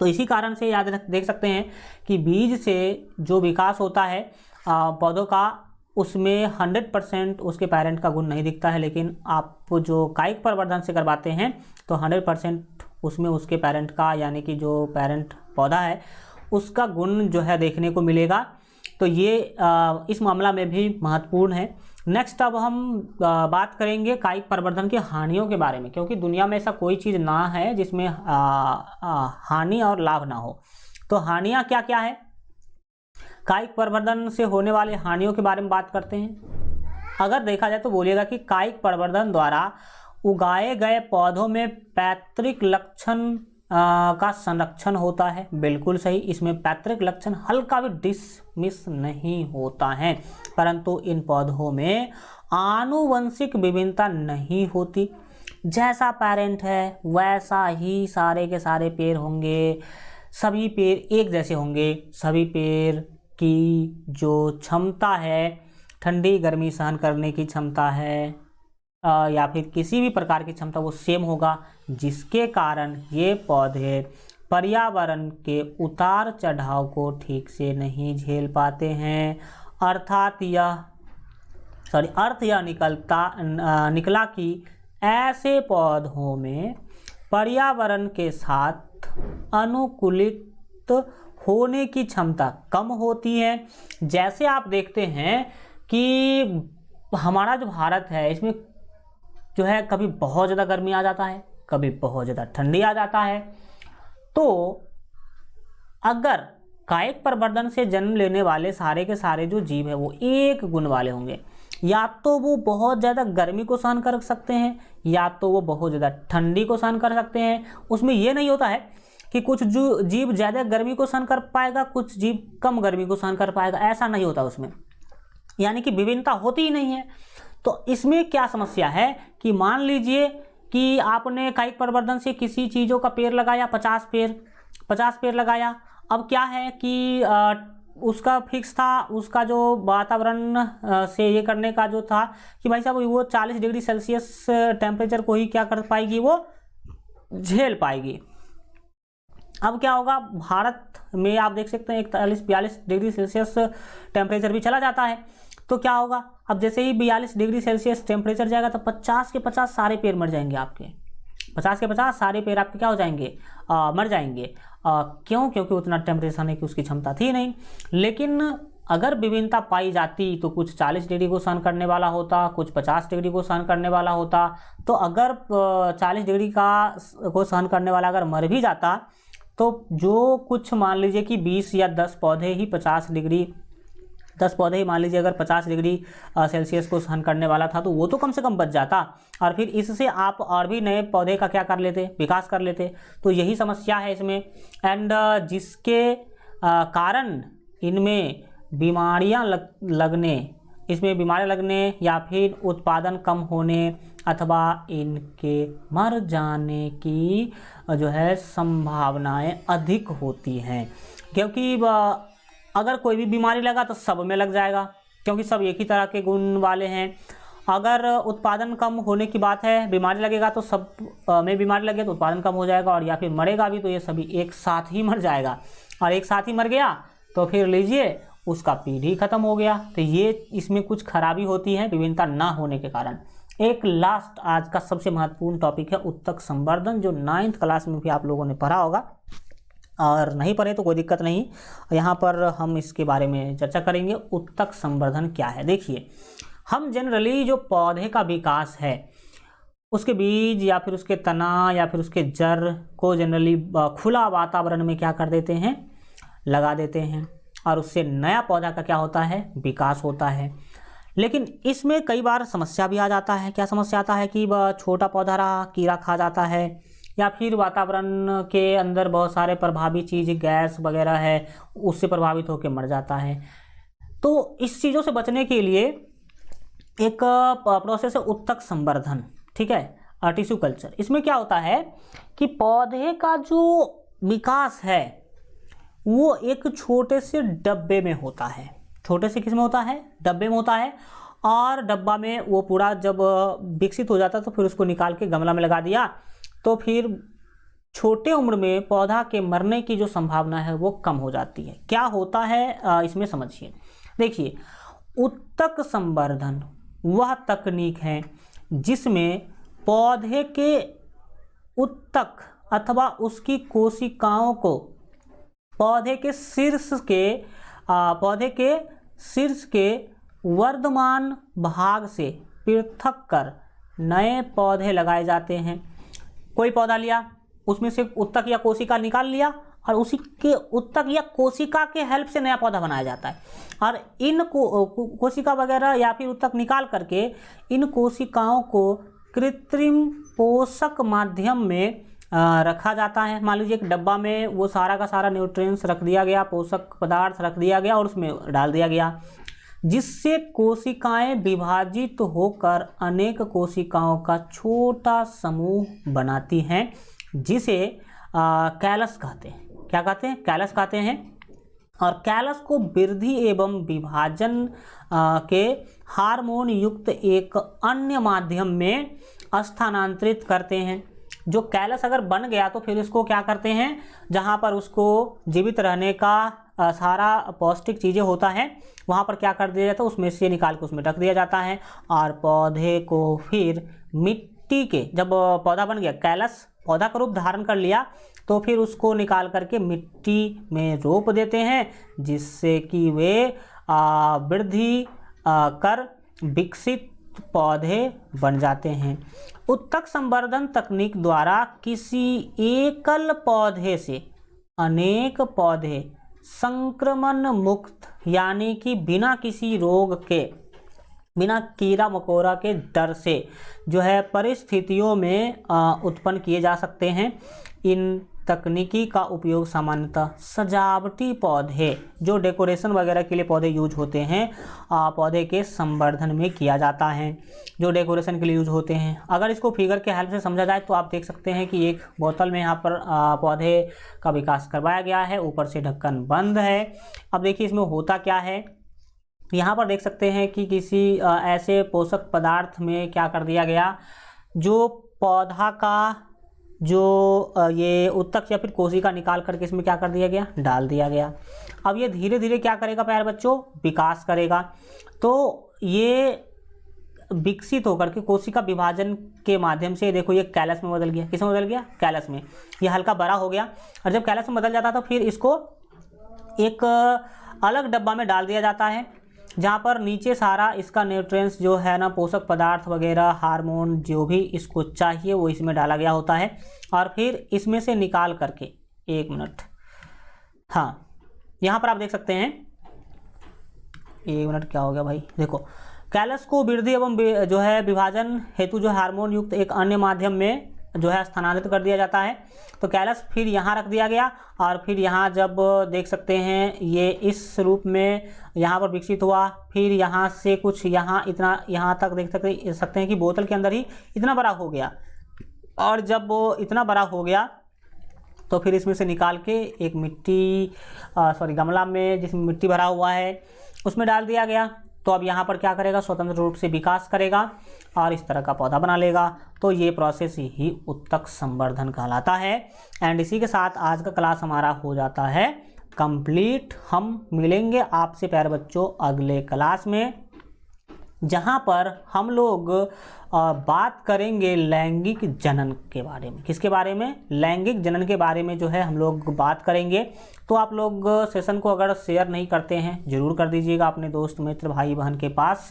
S1: तो इसी कारण से देख सकते हैं कि बीज से जो विकास होता है पौधों का, उसमें 100% उसके पेरेंट का गुण नहीं दिखता है। लेकिन आप जो कायिक प्रवर्धन से करवाते हैं तो 100% उसमें उसके पेरेंट का, यानी कि जो पेरेंट पौधा है उसका गुण जो है देखने को मिलेगा। तो ये इस मामला में भी महत्वपूर्ण है। नेक्स्ट अब हम बात करेंगे कायिक प्रवर्धन की हानियों के बारे में, क्योंकि दुनिया में ऐसा कोई चीज़ ना है जिसमें हानि और लाभ ना हो। तो हानियाँ क्या क्या है, कायिक प्रवर्धन से होने वाले हानियों के बारे में बात करते हैं। अगर देखा जाए तो बोलिएगा कि कायिक प्रवर्धन द्वारा उगाए गए पौधों में पैतृक लक्षण का संरक्षण होता है। बिल्कुल सही, इसमें पैतृक लक्षण हल्का भी डिसमिस नहीं होता है, परंतु इन पौधों में आनुवंशिक विभिन्नता नहीं होती। जैसा पेरेंट है वैसा ही सारे के सारे पेड़ होंगे, सभी पेड़ एक जैसे होंगे, सभी पेड़ की जो क्षमता है, ठंडी गर्मी सहन करने की क्षमता है या फिर किसी भी प्रकार की क्षमता, वो सेम होगा, जिसके कारण ये पौधे पर्यावरण के उतार चढ़ाव को ठीक से नहीं झेल पाते हैं। अर्थात यह अर्थ यह निकला कि ऐसे पौधों में पर्यावरण के साथ अनुकूलित होने की क्षमता कम होती है। जैसे आप देखते हैं कि हमारा जो भारत है इसमें जो है कभी बहुत ज़्यादा गर्मी आ जाता है, कभी बहुत ज़्यादा ठंडी आ जाता है। तो अगर कायिक प्रवर्धन से जन्म लेने वाले सारे के सारे जो जीव है वो एक गुण वाले होंगे, या तो वो बहुत ज़्यादा गर्मी को सहन कर सकते हैं या तो वो बहुत ज़्यादा ठंडी को सहन कर सकते हैं। उसमें ये नहीं होता है कि कुछ जो जीव ज़्यादा गर्मी को सहन कर पाएगा, कुछ जीव कम गर्मी को सहन कर पाएगा, ऐसा नहीं होता उसमें, यानी कि विभिन्नता होती ही नहीं है। तो इसमें क्या समस्या है कि मान लीजिए कि आपने कायिक प्रवर्धन से किसी चीज़ों का पेड़ लगाया, 50 पेड़ लगाया। अब क्या है कि उसका फिक्स था, उसका जो वातावरण से ये करने का जो था कि भाई साहब वो 40 डिग्री सेल्सियस टेम्परेचर को ही क्या कर पाएगी, वो झेल पाएगी। अब क्या होगा, भारत में आप देख सकते हैं 41-42 डिग्री सेल्सियस टेम्परेचर भी चला जाता है। तो क्या होगा, अब जैसे ही 42 डिग्री सेल्सियस टेम्परेचर जाएगा तो 50 के 50 सारे पेड़ मर जाएंगे आपके, 50 के 50 सारे पेड़ आपके क्या हो जाएंगे, मर जाएंगे। क्यों? क्योंकि उतना टेम्परेचर आने की उसकी क्षमता थी नहीं। लेकिन अगर विभिन्नता पाई जाती तो कुछ 40 डिग्री को सहन करने वाला होता, कुछ 50 डिग्री को सहन करने वाला होता। तो अगर 40 डिग्री को सहन करने वाला अगर मर भी जाता तो जो कुछ मान लीजिए कि 20 या 10 पौधे ही 50 डिग्री, 10 पौधे ही मान लीजिए अगर 50 डिग्री सेल्सियस को सहन करने वाला था तो वो तो कम से कम बच जाता, और फिर इससे आप और भी नए पौधे का क्या कर लेते, विकास कर लेते। तो यही समस्या है इसमें, एंड जिसके कारण इनमें बीमारियां लगने या फिर उत्पादन कम होने अथवा इनके मर जाने की जो है संभावनाएं अधिक होती हैं। क्योंकि अगर कोई भी बीमारी लगा तो सब में लग जाएगा, क्योंकि सब एक ही तरह के गुण वाले हैं। अगर उत्पादन कम होने की बात है, बीमारी लगेगा तो सब में बीमारी लगे तो उत्पादन कम हो जाएगा, और या फिर मरेगा भी तो ये सभी एक साथ ही मर जाएगा, और एक साथ ही मर गया तो फिर लीजिए उसका पीढ़ी खत्म हो गया। तो ये इसमें कुछ खराबी होती है विभिन्नता ना होने के कारण। एक लास्ट आज का सबसे महत्वपूर्ण टॉपिक है उत्तक संवर्धन, जो 9th क्लास में भी आप लोगों ने पढ़ा होगा, और नहीं पढ़े तो कोई दिक्कत नहीं, यहाँ पर हम इसके बारे में चर्चा करेंगे। उत्तक संवर्धन क्या है? देखिए, हम जनरली जो पौधे का विकास है उसके बीज या फिर उसके तना या फिर उसके जड़ को जनरली खुला वातावरण में क्या कर देते हैं, लगा देते हैं, और उससे नया पौधा का क्या होता है, विकास होता है। लेकिन इसमें कई बार समस्या भी आ जाता है। क्या समस्या आता है कि छोटा पौधा रहा, कीड़ा खा जाता है, या फिर वातावरण के अंदर बहुत सारे प्रभावी चीज़, गैस वगैरह है, उससे प्रभावित होकर मर जाता है। तो इस चीज़ों से बचने के लिए एक प्रोसेस है उत्तक संवर्धन, ठीक है, टिश्यू कल्चर। इसमें क्या होता है कि पौधे का जो विकास है वो एक छोटे से डब्बे में होता है। छोटे से किस में होता है? डब्बे में होता है, और डब्बा में वो पूरा जब विकसित हो जाता है तो फिर उसको निकाल के गमला में लगा दिया, तो फिर छोटे उम्र में पौधा के मरने की जो संभावना है वो कम हो जाती है। क्या होता है इसमें समझिए। देखिए, उत्तक संवर्धन वह तकनीक है जिसमें पौधे के उत्तक अथवा उसकी कोशिकाओं को पौधे के शीर्ष के वर्धमान भाग से पृथक कर नए पौधे लगाए जाते हैं। कोई पौधा लिया, उसमें से उत्तक या कोशिका निकाल लिया, और उसी के उत्तक या कोशिका के हेल्प से नया पौधा बनाया जाता है। और इन कोशिका वगैरह या फिर उत्तक निकाल करके इन कोशिकाओं को कृत्रिम पोषक माध्यम में रखा जाता है। मान लीजिए एक डब्बा में वो सारा का सारा न्यूट्रिएंट्स रख दिया गया, पोषक पदार्थ रख दिया गया और उसमें डाल दिया गया, जिससे कोशिकाएं विभाजित होकर अनेक कोशिकाओं का छोटा समूह बनाती हैं, जिसे कैलस कहते हैं। क्या कहते हैं? कैलस कहते हैं। और कैलस को वृद्धि एवं विभाजन के हार्मोन युक्त एक अन्य माध्यम में स्थानांतरित करते हैं। जो कैलस अगर बन गया तो फिर इसको क्या करते हैं, जहाँ पर उसको जीवित रहने का सारा पौष्टिक चीज़ें होता है वहाँ पर क्या कर दिया जाता है, उसमें से निकाल के उसमें रख दिया जाता है। और पौधे को फिर मिट्टी के, जब पौधा बन गया, कैलस पौधा का रूप धारण कर लिया, तो फिर उसको निकाल करके मिट्टी में रोप देते हैं, जिससे कि वे वृद्धि कर विकसित पौधे बन जाते हैं। उत्तक संवर्धन तकनीक द्वारा किसी एकल पौधे से अनेक पौधे संक्रमण मुक्त, यानी कि बिना किसी रोग के, बिना कीड़ा मकोड़ा के डर से जो है परिस्थितियों में उत्पन्न किए जा सकते हैं। इन तकनीकी का उपयोग सामान्यतः सजावटी पौधे, जो डेकोरेशन वगैरह के लिए पौधे यूज होते हैं, पौधे के संवर्धन में किया जाता है, जो डेकोरेशन के लिए यूज होते हैं। अगर इसको फिगर के हेल्प से समझा जाए तो आप देख सकते हैं कि एक बोतल में यहाँ पर पौधे का विकास करवाया गया है, ऊपर से ढक्कन बंद है। अब देखिए इसमें होता क्या है, यहाँ पर देख सकते हैं कि किसी ऐसे पोषक पदार्थ में क्या कर दिया गया, जो पौधा का जो ये उत्तक या फिर कोशिका निकाल करके इसमें क्या कर दिया गया, डाल दिया गया। अब ये धीरे धीरे क्या करेगा प्यारे बच्चों, विकास करेगा। तो ये विकसित होकर के कोशिका विभाजन के माध्यम से देखो ये कैलस में बदल गया। किस में बदल गया, कैलस में। ये हल्का बड़ा हो गया, और जब कैलस में बदल जाता तो फिर इसको एक अलग डब्बा में डाल दिया जाता है, जहाँ पर नीचे सारा इसका न्यूट्रिएंट्स जो है ना, पोषक पदार्थ वगैरह, हार्मोन, जो भी इसको चाहिए वो इसमें डाला गया होता है। और फिर इसमें से निकाल करके, एक मिनट, हाँ यहाँ पर आप देख सकते हैं, एक मिनट क्या हो गया भाई, देखो कैलस को वृद्धि एवं जो है विभाजन हेतु जो हार्मोन युक्त एक अन्य माध्यम में जो है स्थानांतरित कर दिया जाता है। तो कैलस फिर यहाँ रख दिया गया, और फिर यहाँ जब देख सकते हैं ये इस रूप में यहाँ पर विकसित हुआ, फिर यहाँ से कुछ यहाँ इतना यहाँ तक देख सकते हैं कि बोतल के अंदर ही इतना बड़ा हो गया। और जब वो इतना बड़ा हो गया तो फिर इसमें से निकाल के एक गमला में जिसमें मिट्टी भरा हुआ है उसमें डाल दिया गया। तो अब यहाँ पर क्या करेगा, स्वतंत्र रूप से विकास करेगा और इस तरह का पौधा बना लेगा। तो ये प्रोसेस ही उत्तक संवर्धन कहलाता है। एंड इसी के साथ आज का क्लास हमारा हो जाता है कंप्लीट। हम मिलेंगे आपसे प्यारे बच्चों अगले क्लास में, जहाँ पर हम लोग बात करेंगे लैंगिक जनन के बारे में। किसके बारे में, लैंगिक जनन के बारे में जो है हम लोग बात करेंगे। तो आप लोग सेशन को अगर शेयर नहीं करते हैं ज़रूर कर दीजिएगा अपने दोस्त मित्र भाई बहन के पास।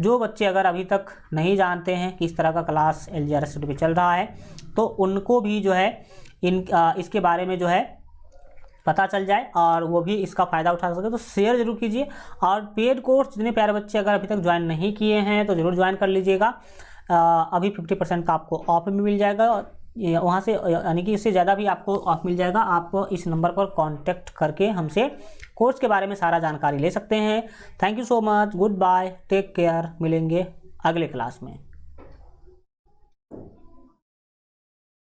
S1: जो बच्चे अगर अभी तक नहीं जानते हैं कि इस तरह का क्लास LGR स्टडी पे चल रहा है, तो उनको भी जो है इसके बारे में जो है पता चल जाए और वो भी इसका फ़ायदा उठा सके। तो शेयर जरूर कीजिए। और पेड कोर्स जितने प्यारे बच्चे अगर अभी तक ज्वाइन नहीं किए हैं तो ज़रूर ज्वाइन कर लीजिएगा। अभी 50% का आपको ऑफ में मिल जाएगा वहाँ से, यानी कि इससे ज़्यादा भी आपको ऑफ मिल जाएगा। आप इस नंबर पर कांटेक्ट करके हमसे कोर्स के बारे में सारा जानकारी ले सकते हैं। Thank you so much, good bye, take care, मिलेंगे अगले क्लास में।